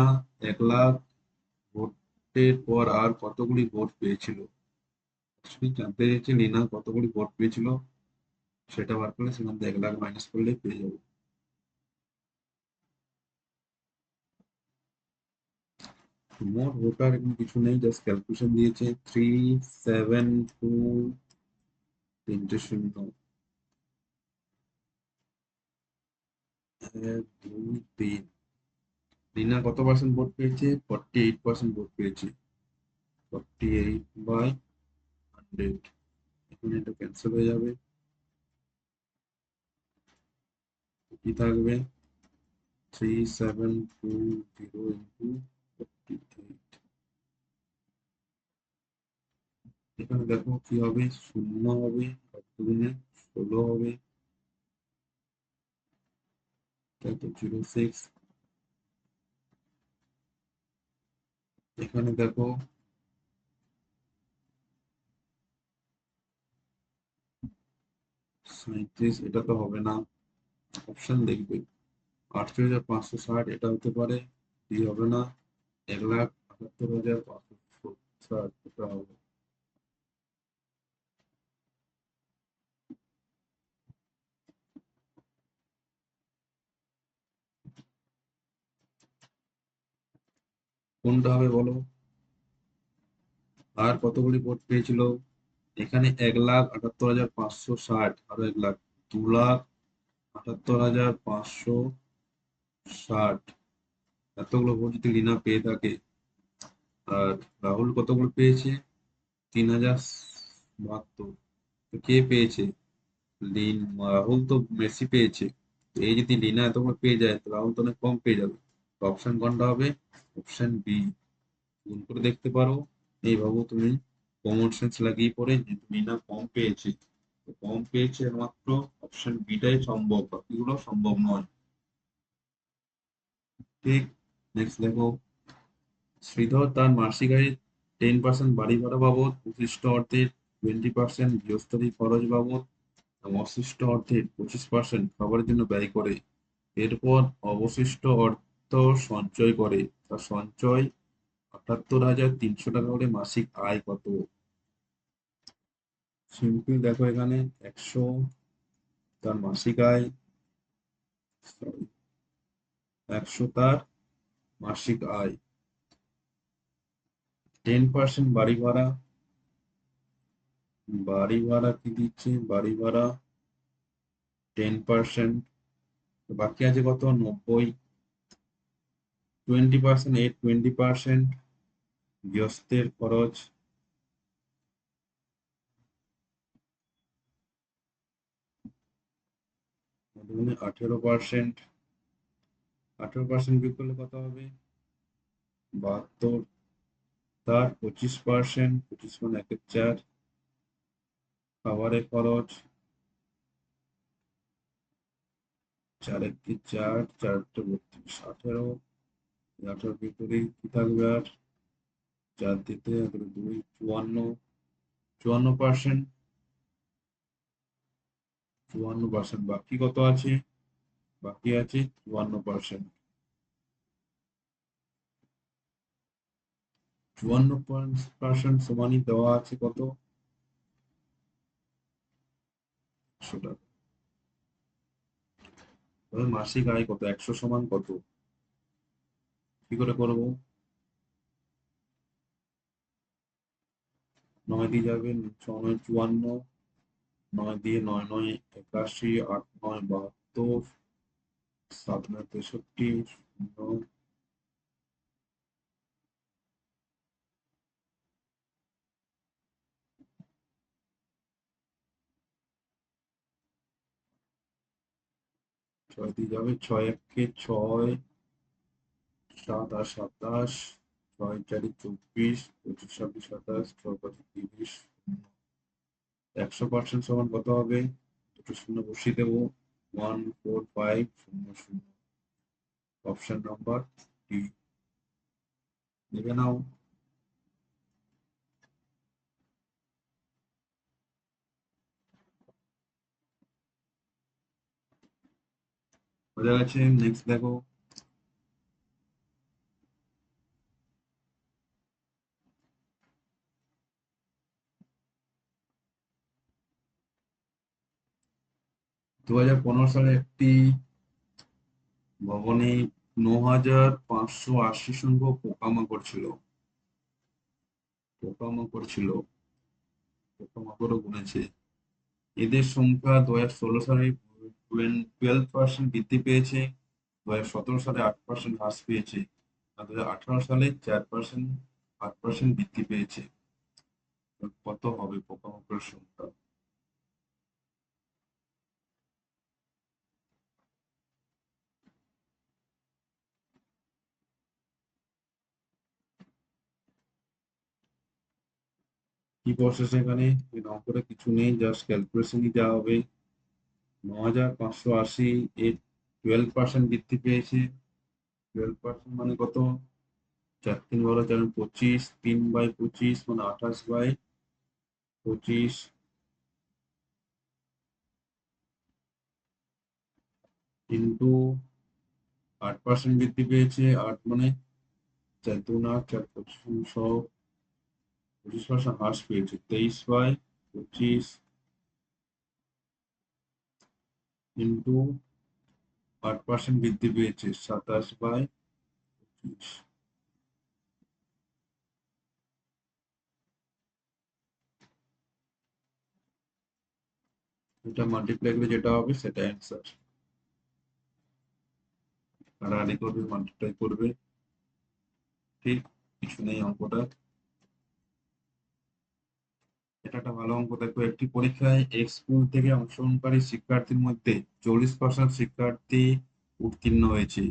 1 লাখ ভোটের পর আর কতগুলি ভোট পেয়েছিল? জানতে চাইছি লীনা কতগুলি ভোট পেয়েছিল, সেটা বার করলে সেখান থেকে 1 লাখ মাইনাস করলে পেয়ে যাবো। মোট ভোটার এখানে কিছু নেই, জাস্ট ক্যালকুলেশন দিয়েছে 372, তিনটে শূন্য, 1, 2, 3। রিনা কত পার্সেন্ট ভোট পেয়েছে? 48% ভোট পেয়েছে। 48 বাই 100, এখানে এটা ক্যান্সেল হয়ে যাবে। কি থাকবে? 3720 ইন্টু 48। এখানে দেখো কি হবে, শূন্য হবে, 16 হবে, তাই তো 06। এখানে দেখো 37, এটা তো হবে না। অপশন দেখবে, 48,560 এটা হতে পারে, ডি হবে না। 1,78,560 এটা হবে। কোনটা হবে বলো? আর কতগুলি ভোট পেয়েছিল? এখানে 1,78,560, আরো 1 লাখ, 2,78,560। এতগুলো ভোট যদি রিনা পেয়ে থাকে, আর রাহুল কতগুলো পেয়েছে? 3,072। তো কে পেয়েছে? রাহুল তো বেশি পেয়েছে। তো এই যদি রিনা এতগুলো পেয়ে যায়, তো রাহুল তো অনেক কম পেয়ে যাবে। অপশন কোনটা হবে? Option B. গুণ করে দেখতে পারো। এইভাবে তুমি কমন সেন্স লাগিয়ে পড়ে যে তুমি না কম পেয়েছি, তো কম পেয়েছে একমাত্র অপশন বিটাই সম্ভব, বাকিগুলো সম্ভব নয়। ঠিক। নেক্সট দেখো, শ্রীধর তার মাসিক আয়ে 10% বাড়ি ভাড়া বাবদ, উৎকৃষ্ট অর্থের 20% গৃহস্থালী খরচ বাবদ এবং অবশিষ্ট অর্থের 25% খাবারের জন্য ব্যয় করে। এরপর অবশিষ্ট অর্থ সঞ্চয় করে। তার সঞ্চয় 78,300 টাকা হলে মাসিক আয় কত? সিম্পল দেখো, এখানে 100 তার মাসিক আয়, sorry, 100 তার মাসিক আয়, 10% বাড়ি ভাড়া, বাড়ি ভাড়া কি দিচ্ছে, বাড়ি ভাড়া 10%, বাকি আছে কত, 90, 20%, 20% গৃহস্থের খরচ, 18%, 18% বিয়োগ করলে কত হবে, 72, তার 25%, 25 মানে 1/4, খাবারের খরচ 4 × 4, 4 × 32, 18 ভিতরে কি থাকবে আর, 4 দিতে 2, 54, 54%, 54%, বাকি কত আছে, বাকি আছে 54%, 54% সমানই দেওয়া আছে কত, 100 টাকা। তাহলে মাসিক আয় কত, 100 সমান কত, কি করে করবো, 9 দিয়ে যাবে, 6 × 9 = 54, 9 দিয়ে 9 × 9 = 81, 8 × 9 = 72, 7 × 9 = 63, 6 দিয়ে যাবে, 6 × 1 = 6, 7 × 27, 6 × 4 = 24, 25 × 27, 6 × 5 = 30, 100% সমান কত হবে, দুটো শূন্য বসিয়ে দেবো, 14500, অপশন নাম্বার ডি, দেখে নাও। বোঝা গেছে। নেক্সট দেখো, 2015 সালে একটি ভবনে 9,580 সংখ্যক পোকামাকড় ছিল, পোকামাকড় ছিল, পোকামাকড়ও গুনেছে। এদের সংখ্যা 2016 সালে 12% বৃদ্ধি পেয়েছে, 2017 সালে 8% হ্রাস পেয়েছে, আর 2018 সালে 4%, 8% বৃদ্ধি পেয়েছে। কত হবে পোকামাকড়ের সংখ্যা? কি প্রসেস এখানে, এই অঙ্কটা কিছু নেই, জাস্ট ক্যালকুলেশনই দেওয়া হবে। 9,580 এর 12% বৃদ্ধি পেয়েছে, 12% মানে কত, 4×3=25, 3/25 মানে 28/25, কিন্তু 8% বৃদ্ধি পেয়েছে, 8 মানে 4×2 = 4, 25 সহ 25% হ্রাস পেয়েছে, 23/25 কিন্তু 8% বৃদ্ধি পেয়েছে, 27/25, এটা মাল্টিপ্লাই করে যেটা হবে সেটা অ্যান্সার। কারাকারি করবে, মাল্টিপ্লাই করবে, ঠিক, কিছু নেই অঙ্কটা। এটা একটা ভালো অঙ্ক। দেখো, একটি পরীক্ষায় এক স্কুল থেকে অংশগ্রহণকারী শিক্ষার্থীর মধ্যে 40% শিক্ষার্থী উত্তীর্ণ হয়েছে,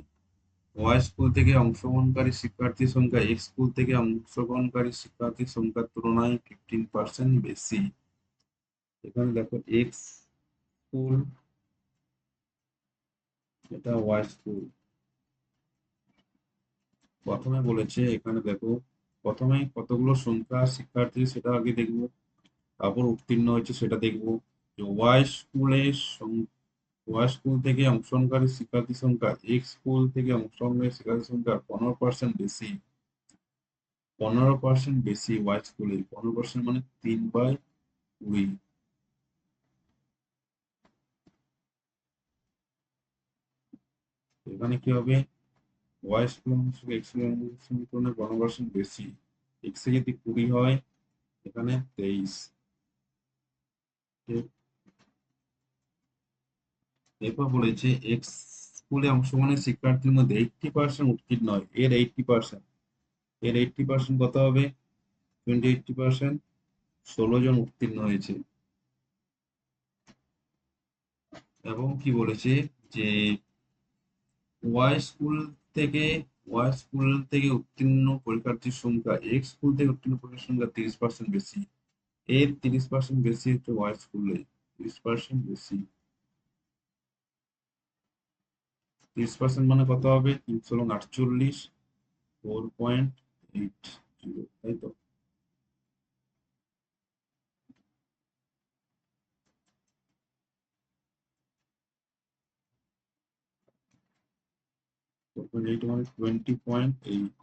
ওয়াই স্কুল থেকে অংশগ্রহণকারী শিক্ষার্থীর সংখ্যা এক্স স্কুল থেকে অংশগ্রহণকারী শিক্ষার্থীর সংখ্যার তুলনায় 15% বেশি। এখানে দেখো এক্স স্কুল, এটা ওয়াই স্কুল। প্রথমে বলেছে এখানে দেখো, প্রথমে কতগুলো সংখ্যা শিক্ষার্থী সেটা আগে দেখবো, তারপর উত্তীর্ণ হয়েছে সেটা দেখবো। যে ওয়াই স্কুল থেকে অংশগ্রহণকারী শিক্ষার্থী সংখ্যা এক্স স্কুল থেকে অংশগ্রহণকারী শিক্ষার্থী সংখ্যা 15% বেশি। 15% বেশি ওয়াই স্কুলে, 15% মানে 3/20। এখানে কি হবে, ওয়াই স্কুল এক্স স্কুলের তুলনায় 15% বেশি। এক্স এ যদি 20 হয়, এখানে 23। এরপর বলেছে এক্স স্কুলে অংশগ্রহণের শিক্ষার্থীর মধ্যে 80% উত্তীর্ণ হয়, এর 80% কত হবে, 80%, 16 জন উত্তীর্ণ হয়েছে। এবং কি বলেছে যে ওয়াই স্কুল থেকে ওয়াই স্কুল থেকে উত্তীর্ণ পরীক্ষার্থীর সংখ্যা এক্স স্কুল থেকে উত্তীর্ণ পরীক্ষার্থীর সংখ্যা 30% বেশি। এর 30% বেশি হচ্ছে ওয়াই স্কুলে, 30% বেশি। 30% মানে কত হবে, 348, 4.80, তাই তো। তখন এইট মানে 20.8,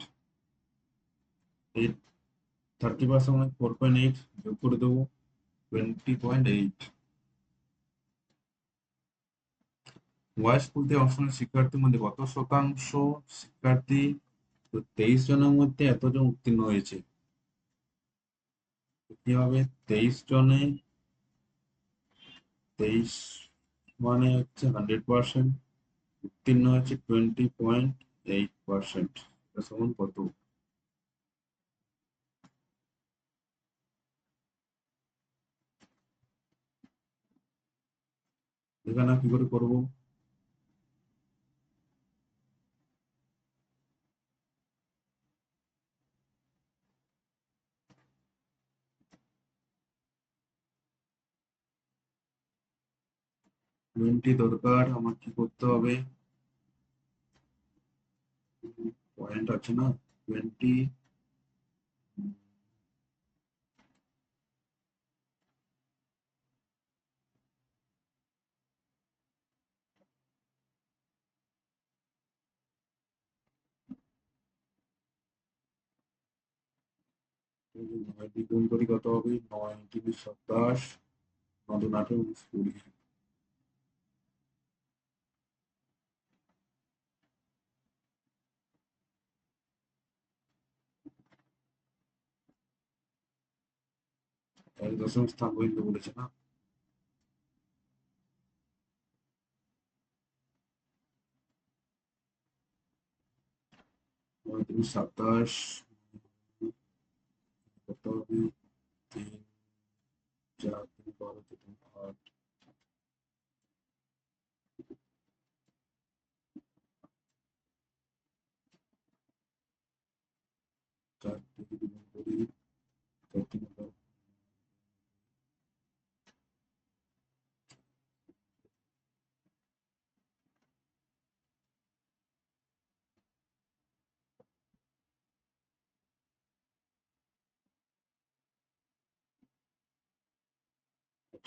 এইট 30% মানে 4.8 যোগ করে দেবো, 20.8। ওয়াই স্কুল থেকে অংশগ্রহণ শিক্ষার্থীর মধ্যে কত শতাংশ শিক্ষার্থী, তো 23 জনের মধ্যে এতজন উত্তীর্ণ হয়েছে, কি হবে 23 জনে, 23 মানে হচ্ছে 100%, উত্তীর্ণ হচ্ছে 20.8%, এটা সমান কত। এখানে কি করে করবো, 20 দরকার, আমার কি করতে হবে, পয়েন্ট আছে না, 20, 9 দিয়ে গুণ করি কত হবে, 9×7 = 27, 9×8 = 20। 1 দশমিক স্থান পর্যন্ত বলেছে না। 9×27 কত হবে, 3, 4, 12, 8, 4 থেকে গুণ করি, 4×3 =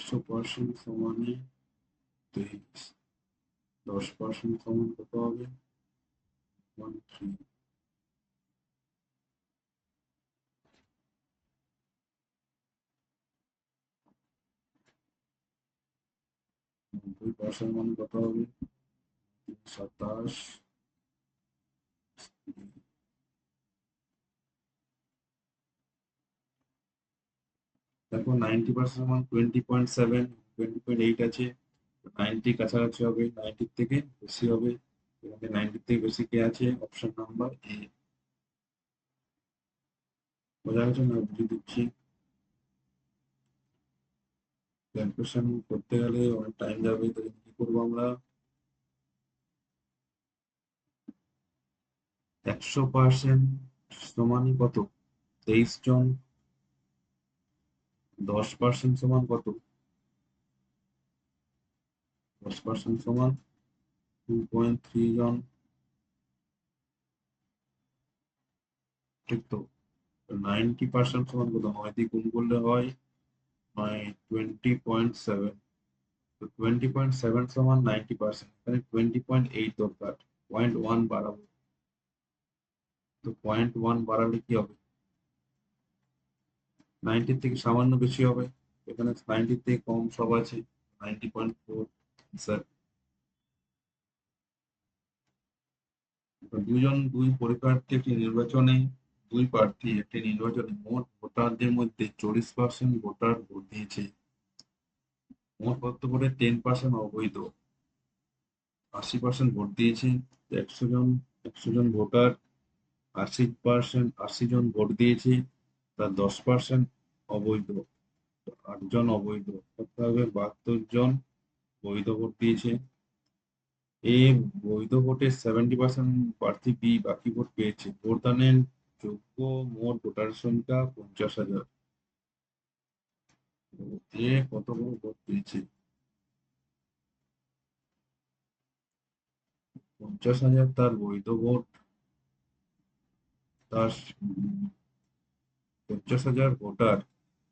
100% সমানে 23, 10% সমান কত হবে, 1.3। 90% মানে কত হবে, 27। দেখো 90% সমান 20.7, 20.8 আছে, 90 কাছাকাছি হবে, 90 থেকে বেশি হবে। এখানে 90 থেকে বেশি কে আছে, অপশন নাম্বার এ। বোঝা গেছে না, বুঝিয়ে দিচ্ছি। ক্যালকুলেশন করতে গেলে অনেক টাইম যাবে, তো কি করবো আমরা, 100% সমানই কত? 23 জন। 10% সমান কত? 10% সমান 2.3 জন। ঠিক তো? 90% সমান কত? 9 দিয়ে গুণ করলে হয় 20.7। তো 20.7 সমান 90%, এখানে 20.8 দরকার। 0.1 বাড়াবো। তো 0.1 বাড়ালে কি হবে? 90 থেকে সামান্য বেশি হবে। এখানে 90 থেকে কম সব আছে। 90.4। স্যার, দুই পরীক্ষার্থী একটি নির্বাচনে মোট ভোটারদের মধ্যে 40% ভোটার ভোট দিয়েছে। মোট কত করে? 10% অবৈধ। 80% ভোট দিয়েছে। 100 জন, 100 জন ভোটার, 80 জন ভোট দিয়েছে, তার 10% অবৈধ। 8 জন অবৈধ, করতে হবে 72 জন বৈধ ভোট দিয়েছে। এ বৈধ ভোটের 70% প্রার্থী বি বাকি ভোট পেয়েছে। ভোটদানের যোগ্য মোট ভোটার সংখ্যা 50,000। এ কতগুলো ভোট পেয়েছে? 50,000 তার বৈধ ভোট। তার 50,000 ভোটার,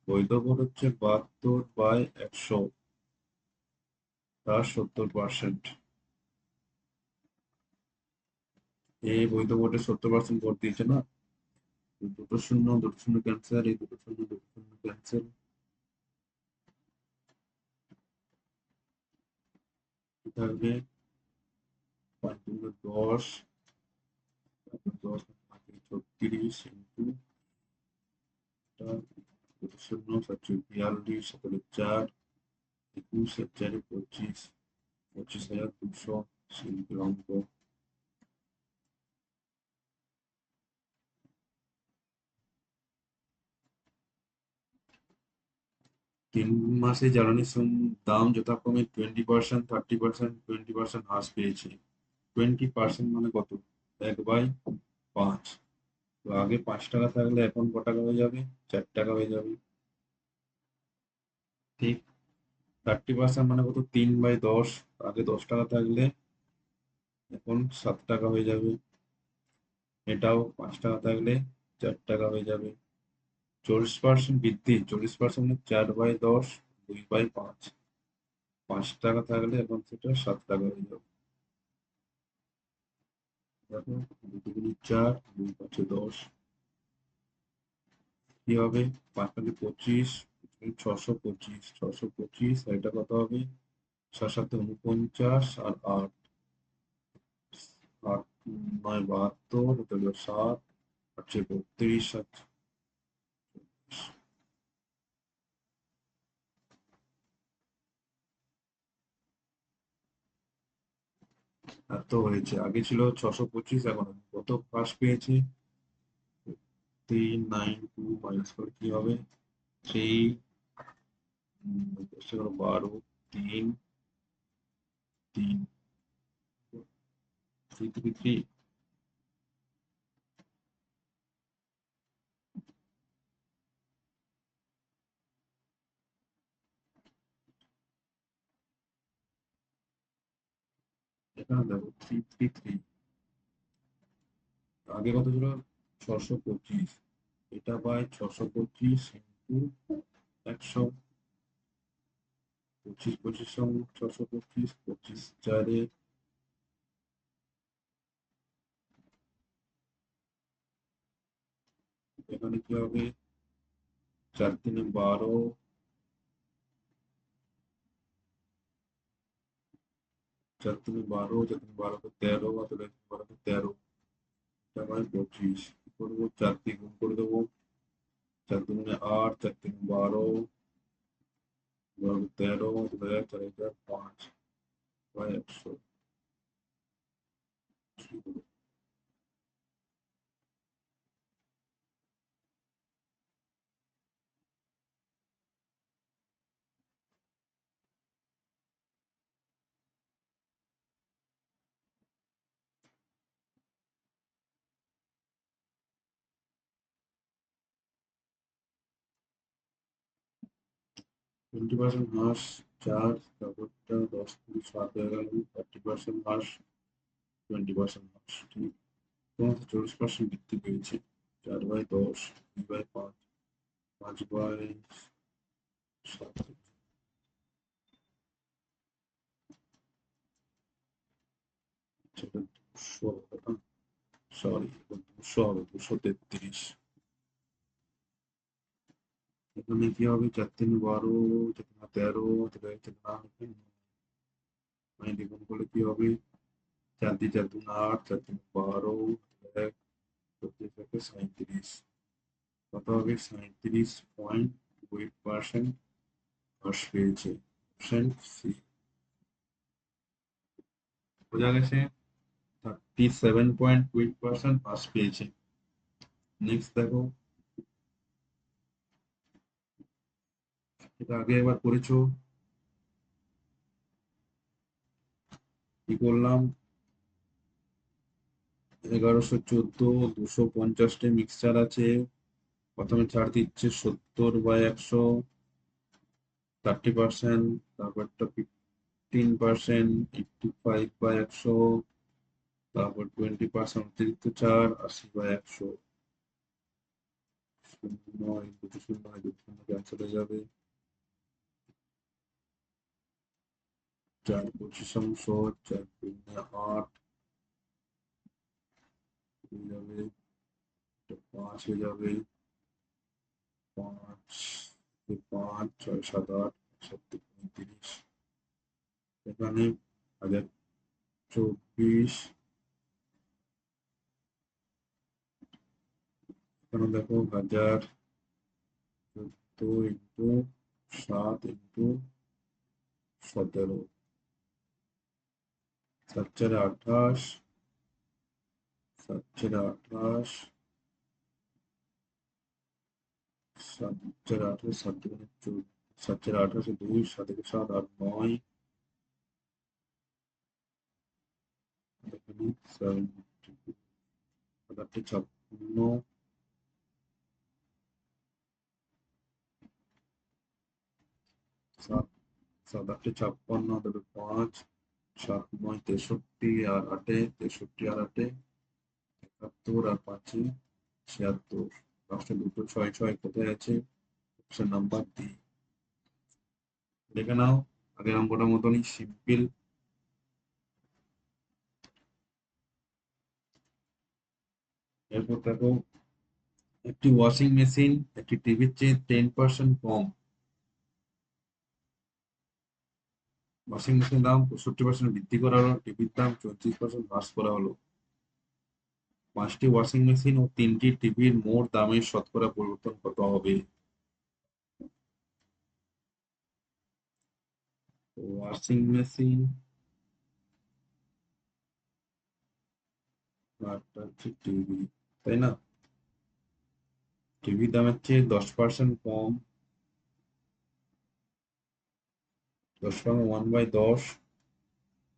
বৈধ ভোট হচ্ছে 72/100, তার 70%। এই বৈধ ভোটে 70% ভোট দিয়েছে না? দুটো শূন্য, দুটো শূন্য ক্যান্সেল, এই দুটো শূন্য, দুটো শূন্য ক্যান্সেল। থাকবে 5×10, 10 36 ইন্টু দুটো শূন্য 742, 7 4 21, 4 25, 25,200 শিল্পের অঙ্ক। 3 মাসে জ্বালানি দাম যথাক্রমে 20%, 30%, 20% হ্রাস পেয়েছে। 20% মানে কত? 1/5। তো আগে 5 টাকা থাকলে এখন ক টাকা হয়ে যাবে? 4 টাকা হয়ে যাবে। ঠিক। 30% মানে কত? 3/10। আগে 10 টাকা থাকলে এখন 7 টাকা হয়ে যাবে। এটাও 5 টাকা থাকলে 4 টাকা হয়ে যাবে। 40% বৃদ্ধি, 40% মানে 4/10, 2/5। 5 টাকা থাকলে এখন সেটা 7 টাকা হয়ে যাবে। দেখো, 2×4, 2×5=10। কি হবে? 5×25, 625, 625, আর এটা কত হবে? 7×7 = 49, আর 8, 8×9 = 72, এটা হলো 7, 8×32, 7। এত হয়েছে। আগে ছিল 625, এখন কত পাস পেয়েছে? 392 মাইনাস করে কি হবে? 3, 12, 3, 3, 3, এখানে দেখো 333। আগে কত ছিল? 625। এটা বাই 625 ইন্টু 100। 25, 25 সমান 625, 25×4, এখানে কি হবে? 4×3 = 12, 4×3 = 12, 4×3 = 12, 13, অতএব 12×13, এটা বাই 25। কি করবো? 4 দিয়ে গুণ করে দেবো। 4×2 = 8, 4×3 = 12, 12×13, 2000, 4×5/100। 20% হ্রাস 4, তারপরটা 10 থেকে 7 হয়ে গেল, 30% হ্রাস, 20% হ্রাস, ঠিক। তোমার 40% বৃদ্ধি পেয়েছে। 4/10, 2/5, 5/7, সেটা 200 হবে না, সরি, 200 হবে, 233। এখানে কি হবে? 4×3 = 12, 4×13, 4×4 মানে দ্বিগুণ করলে কি হবে? 4×4 = 8, 4×3 = 12, 1, 37, কত হবে? 37.8% হ্রাস পেয়েছে। Option C. বোঝা গেছে? 37.8% হ্রাস পেয়েছে। নেক্সট দেখো, এটা আগে একবার করেছো, কি করলাম? 1114, 250টি মিক্সচার আছে। প্রথমে ছাড় দিচ্ছে 70/100, 30%, তারপরটা 15%, 85/100, তারপর 20% অতিরিক্ত ছাড়, 80/100। শূন্য, এই দুটো শূন্য, এই দুটো শূন্য ক্যান্সেল হয়ে যাবে। 4×25, 4×8 হয়ে যাবে, 5 হয়ে যাবে, 5, 5, 6, 7, 8, 7, 35। এখানে 1024, এখানে দেখো 1014 ইন্টু 7 ইন্টু 17, 7×4 = 28, 7×4 = 28, 7×4 = 28, 7×4 = 7×4 = 2, 7×7 = 9, এখানে 72, 7×8 = 56, 7, 7×8 = 56, তাহলে 5, 7×9 = 63, আর 8 63, আর 8 71, আর 5 76। লাস্টে দুটো 6 কোথায় আছে? Option number D. দেখে নাও, আগের অঙ্কটার মতনই সিম্পল। এরপর দেখো, একটি ওয়াশিং মেশিন একটি টিভির চেয়ে 10% কম। ওয়াশিং মেশিনের দাম 65% বৃদ্ধি করা হলো, টিভির দাম 34% হ্রাস করা হলো। 5টি ওয়াশিং মেশিন ও 3টি টিভির মোট দামের শতকরা পরিবর্তন কত হবে? ওয়াশিং মেশিন আর হচ্ছে টিভি, তাই না? টিভির দামের চেয়ে 10% কম, 10 1/10,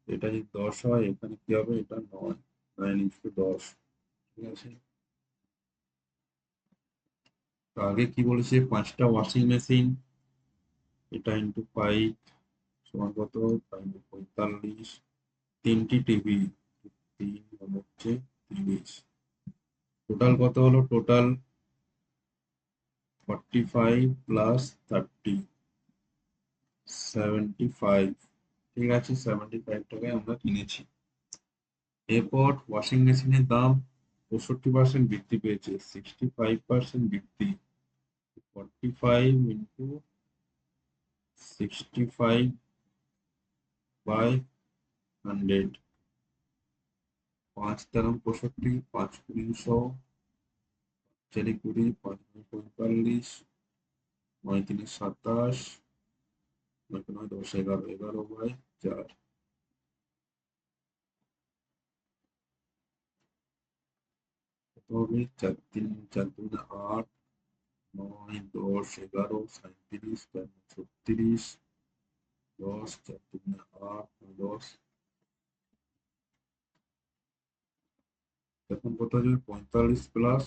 এটা যদি 10 হয়, এখানে কি হবে? এটা 9, 9×10, ঠিক আছে। তো আগে কি বলেছে? 5টা ওয়াশিং মেশিন, এটা ইন্টু 5 সমান কত? 45। 3টি টিভি, 3 হচ্ছে 30। টোটাল কত হলো? Total 45 plus 30, 75। ঠিক আছে, 75 টাকায় আমরা কিনেছি। এরপর ওয়াশিং মেশিনের দাম 65% বৃদ্ধি পেয়েছে, 65% বৃদ্ধি। 45 ইন্টু 65/100, 5×3 = 65, 5×20, 4×20, 5×45, 9×3 = 27, 9×9 = 10, 11, 11/4। কত হবে? 4×3 = 8, 9, 10, 11, 37, 36, 10, 4×3 = 8, 10। এখন কত হবে? 45 প্লাস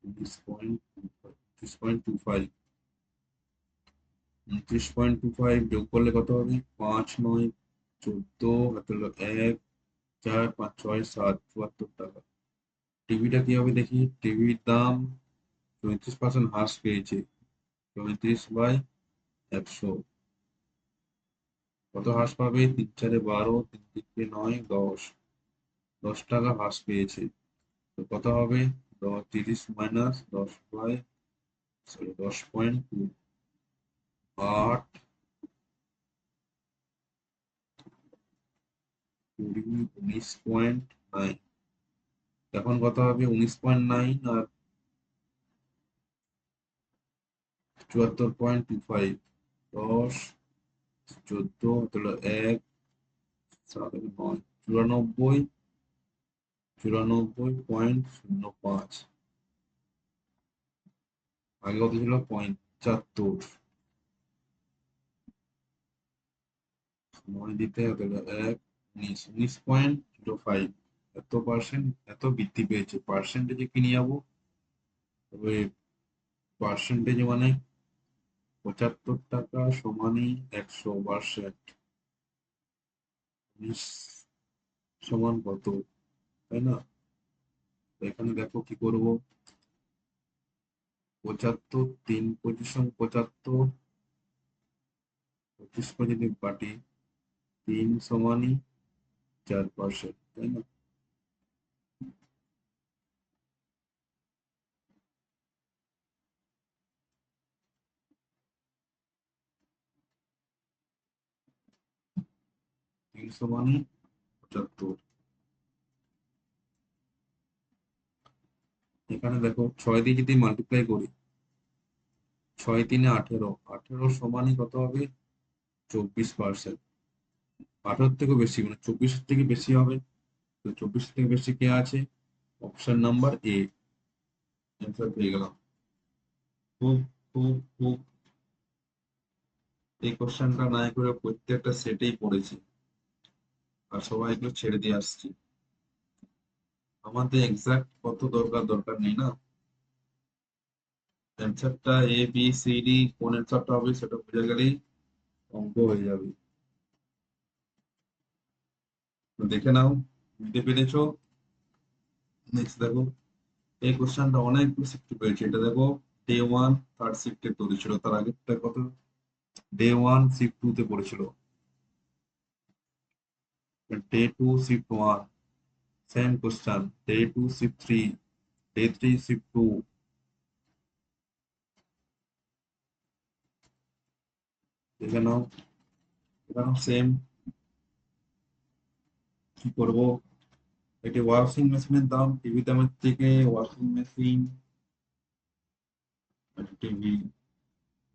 20.25, 29.25 যোগ করলে কত হবে? 5, 9, 14, হাতে হলো 1, 4, 5, 6, 7, 74 টাকা। টিভিটা কি হবে দেখি। টিভির দাম 35% হ্রাস পেয়েছে। 35/100 কত হ্রাস পাবে? 3, 4, 12, 3, 3, 9, 10, 10 টাকা হ্রাস পেয়েছে। তো কত হবে? 30 মাইনাস 10.2, 8, 20, 19.9। এখন কত হবে? 19.9 আর 74.25, 10, 14, তাহলে 1, 7, 9, 94, 94.05। আগে কত ছিল? 75। সময় দিতে হবে, তাহলে 1, 19.05। এত পার্সেন্ট, এত বৃদ্ধি পেয়েছে। পার্সেন্টেজে কি নিয়ে যাবো? তবে পার্সেন্টেজ মানে 75 টাকা সমানই 100%। 19 সমান কত, তাই না? তো এখানে দেখো কি করব। 75, 3, 25, 75, 25 করে যদি কাটি, 3 সমানই 4%, তাই না? তিন সমানই 75। এখানে দেখো 6 দিয়ে যদি মাল্টিপ্লাই করি, 6, 3, 18, 18 সমানই কত হবে? 24%। 18 থেকেও বেশি, মানে 24 থেকে বেশি হবে। তো 24 থেকে বেশি কে আছে? Option number A. অ্যান্সার পেয়ে গেলাম। খুব খুব খুব এই কোশ্চেনটা না করে প্রত্যেকটা সেটেই পড়েছি, আর সবাই এগুলো ছেড়ে দিয়ে আসছি। আমাদের এক্সাক্ট কত দরকার, দরকার নেই না। অ্যান্সারটা এ বি সি ডি কোন অ্যান্সারটা হবে সেটা বুঝে গেলেই অঙ্ক হয়ে যাবে। তো দেখে নাও, বুঝতে পেরেছো? নেক্সট দেখো, এই কোশ্চেনটা অনেকগুলো শিফট পেয়েছে। এটা দেখো, ডে 1 থার্ড শিফটে তৈরি ছিল, তার আগেরটা কত? ডে 1 শিফট 2 তে পড়েছিল। Day 2 shift 1, same question. Day 2 shift 3, day 3 shift 2। দেখে নাও, এখানেও সেম। কি করব? এটি ওয়াশিং মেশিনের দাম টিভি দামের থেকে ওয়াশিং মেশিন, টিভি,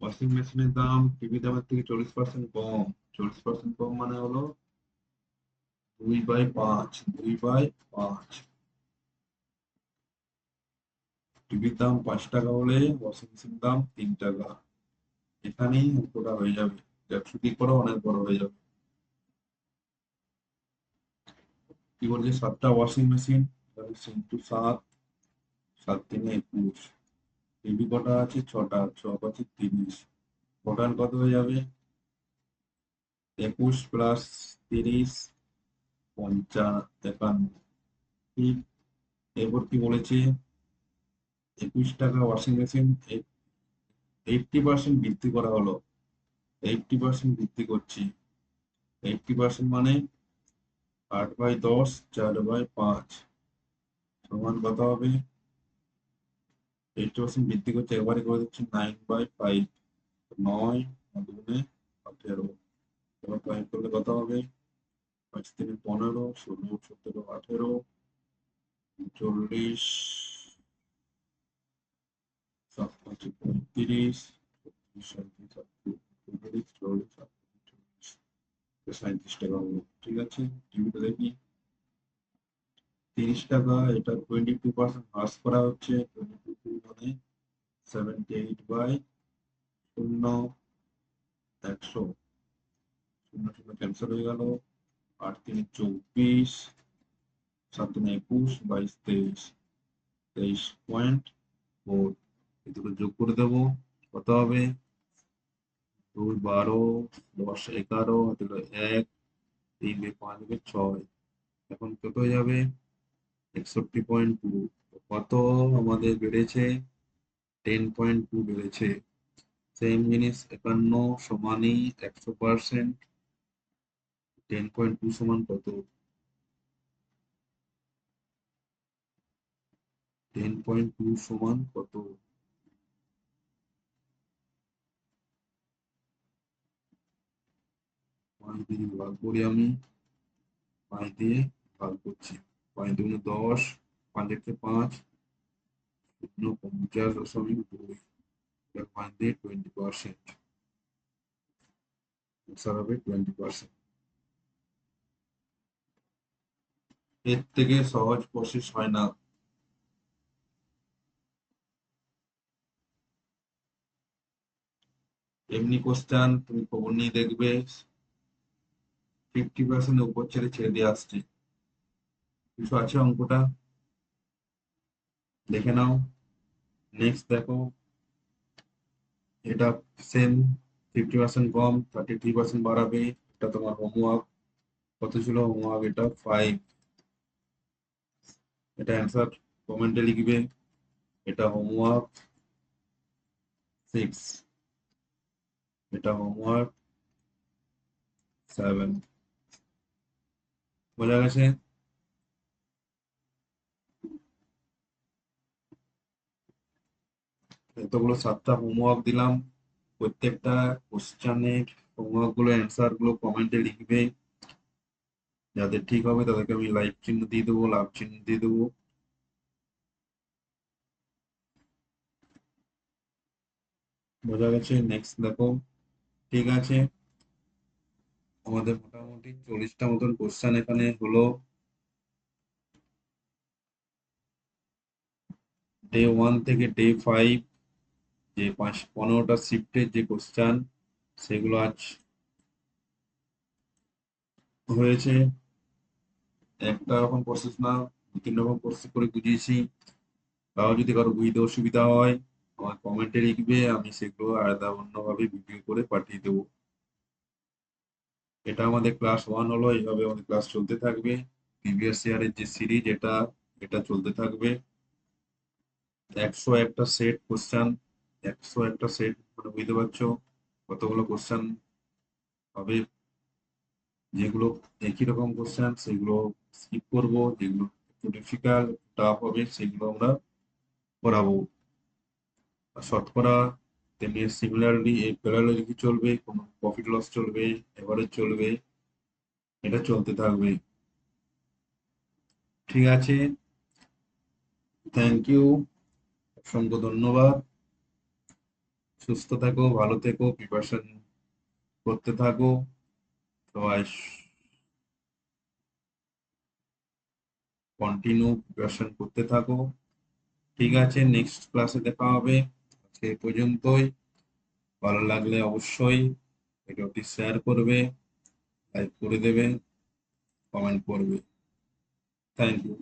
ওয়াশিং মেশিনের দাম টিভি দামের থেকে 40% কম। 40% কম মানে হলো 2/5, 2/5। টিভির দাম 5 টাকা হলে ওয়াশিং মেশিনের দাম 3 টাকা। এখানেই অঙ্কটা হয়ে যাবে। একশো কি করো, অনেক বড় হয়ে যাবে। কি বলছে? 7টা ওয়াশিং মেশিন, 7, 7, 3, 21। টিভি কটা আছে? 6টা, 6, 5, 30। টোটাল কত হয়ে যাবে? 21 প্লাস 30, 55। ঠিক। এরপর কি বলেছে? 21 টাকা ওয়াশিং মেশিন 80% বৃদ্ধি করা হলো। 80% বৃদ্ধি করছি। 80% মানে 8/10, 4/5 সমান কত হবে? 80% বৃদ্ধি করছে, একবারে করে দিচ্ছি 9/5। 9 দুগুণে 18। এবার 5 করলে কত হবে? 5, 3, 15, 16, 17, 18, 40, 7, 5, 35, 37, 38, 40, 37টাকা হলো। ঠিক আছে, টিভিটা দেখি। 30 টাকা, এটা 22% হ্রাস করা হচ্ছে। 22 মানে 78/শূন্য, 100। শূন্য শূন্য ক্যান্সেল হয়ে গেল। 8, 3, 24, 7, 21, 22, 23, 23.4। এই দুটো যোগ করে দেবো, কত হবে? 2 12, 10 11, হাতে হলো 1, 3 5 6, এখন কত হয়ে যাবে? 61.2। কত আমাদের বেড়েছে? 10.2 বেড়েছে। সেম জিনিস 51 সমানই 100%। 10.2 সমান কত? 10.2 সমান কত? 5 দিয়ে ভাগ করি আমি। 5 দিয়ে ভাগ করছি। 5 দুগুণে 10, 5 একে 5, 49.2। 5 দিয়ে 20%। অ্যান্সার হবে 20%। এর থেকে সহজ প্রসেস হয় না। এমনি কোশ্চেন তুমি খবর নিয়ে দেখবে 50% উপর ছেড়ে ছেড়ে দিয়ে আসছে। কিছু আছে অঙ্কটা? দেখে নাও। নেক্সট দেখো, এটা সেম 50% কম, 33% বাড়াবে। এটা তোমার হোমওয়ার্ক। কত ছিল হোমওয়ার্ক? এটা 5। এটা অ্যান্সার কমেন্টে লিখবে। এটা হোমওয়ার্ক 6, এটা হোমওয়ার্ক 7। বোঝা গেছে? এতগুলো 7টা হোমওয়ার্ক দিলাম। প্রত্যেকটা কোশ্চেনের হোমওয়ার্ক গুলো অ্যান্সার গুলো কমেন্টে লিখবে। যাদের ঠিক হবে তাদেরকে আমি লাইক চিহ্ন দিয়ে দেবো, লাভ চিহ্ন দিয়ে দেবো। বোঝা গেছে? নেক্সট দেখো। ঠিক আছে, আমাদের মোটামুটি 40টা মতন কোশ্চেন এখানে হলো। ডে 1 থেকে ডে 5 যে 15টা শিফটের যে কোশ্চেন সেগুলো আজ হয়েছে। একটা রকম প্রসেস না, 2 3 রকম প্রসেস করে বুঝিয়েছি। তাও যদি কারো বুঝতে অসুবিধা হয় আমার কমেন্টে লিখবে, আমি সেগুলো আলাদা অন্যভাবে ভিডিও করে পাঠিয়ে দেবো। এটা আমাদের ক্লাস 1 হলো, এইভাবে আমাদের ক্লাস চলতে থাকবে। প্রিভিয়াস ইয়ারের যে সিরিজ এটা এটা চলতে থাকবে। 101টা সেট কোশ্চেন, 101টা সেট মানে বুঝতে পারছো কতগুলো কোশ্চেন হবে। যেগুলো একই রকম কোশ্চেন সেগুলো স্কিপ করব, যেগুলো একটু ডিফিকাল্ট টাফ হবে সেগুলো আমরা করাবো। আর শতকরা তেমনি সিমিলারলি এই প্যারালালি চলবে, কোনো প্রফিট লস চলবে, এভারেজ চলবে, এটা চলতে থাকবে। ঠিক আছে, থ্যাংক ইউ, অসংখ্য ধন্যবাদ। সুস্থ থাকো, ভালো থেকো, প্রিপারেশন করতে থাকো সবাই, কন্টিনিউ প্রিপারেশন করতে থাকো। ঠিক আছে, নেক্সট ক্লাসে দেখা হবে। আজকে এই পর্যন্তই। ভালো লাগলে অবশ্যই ভিডিওটি শেয়ার করবে, লাইক করে দেবে, কমেন্ট করবে। Thank you.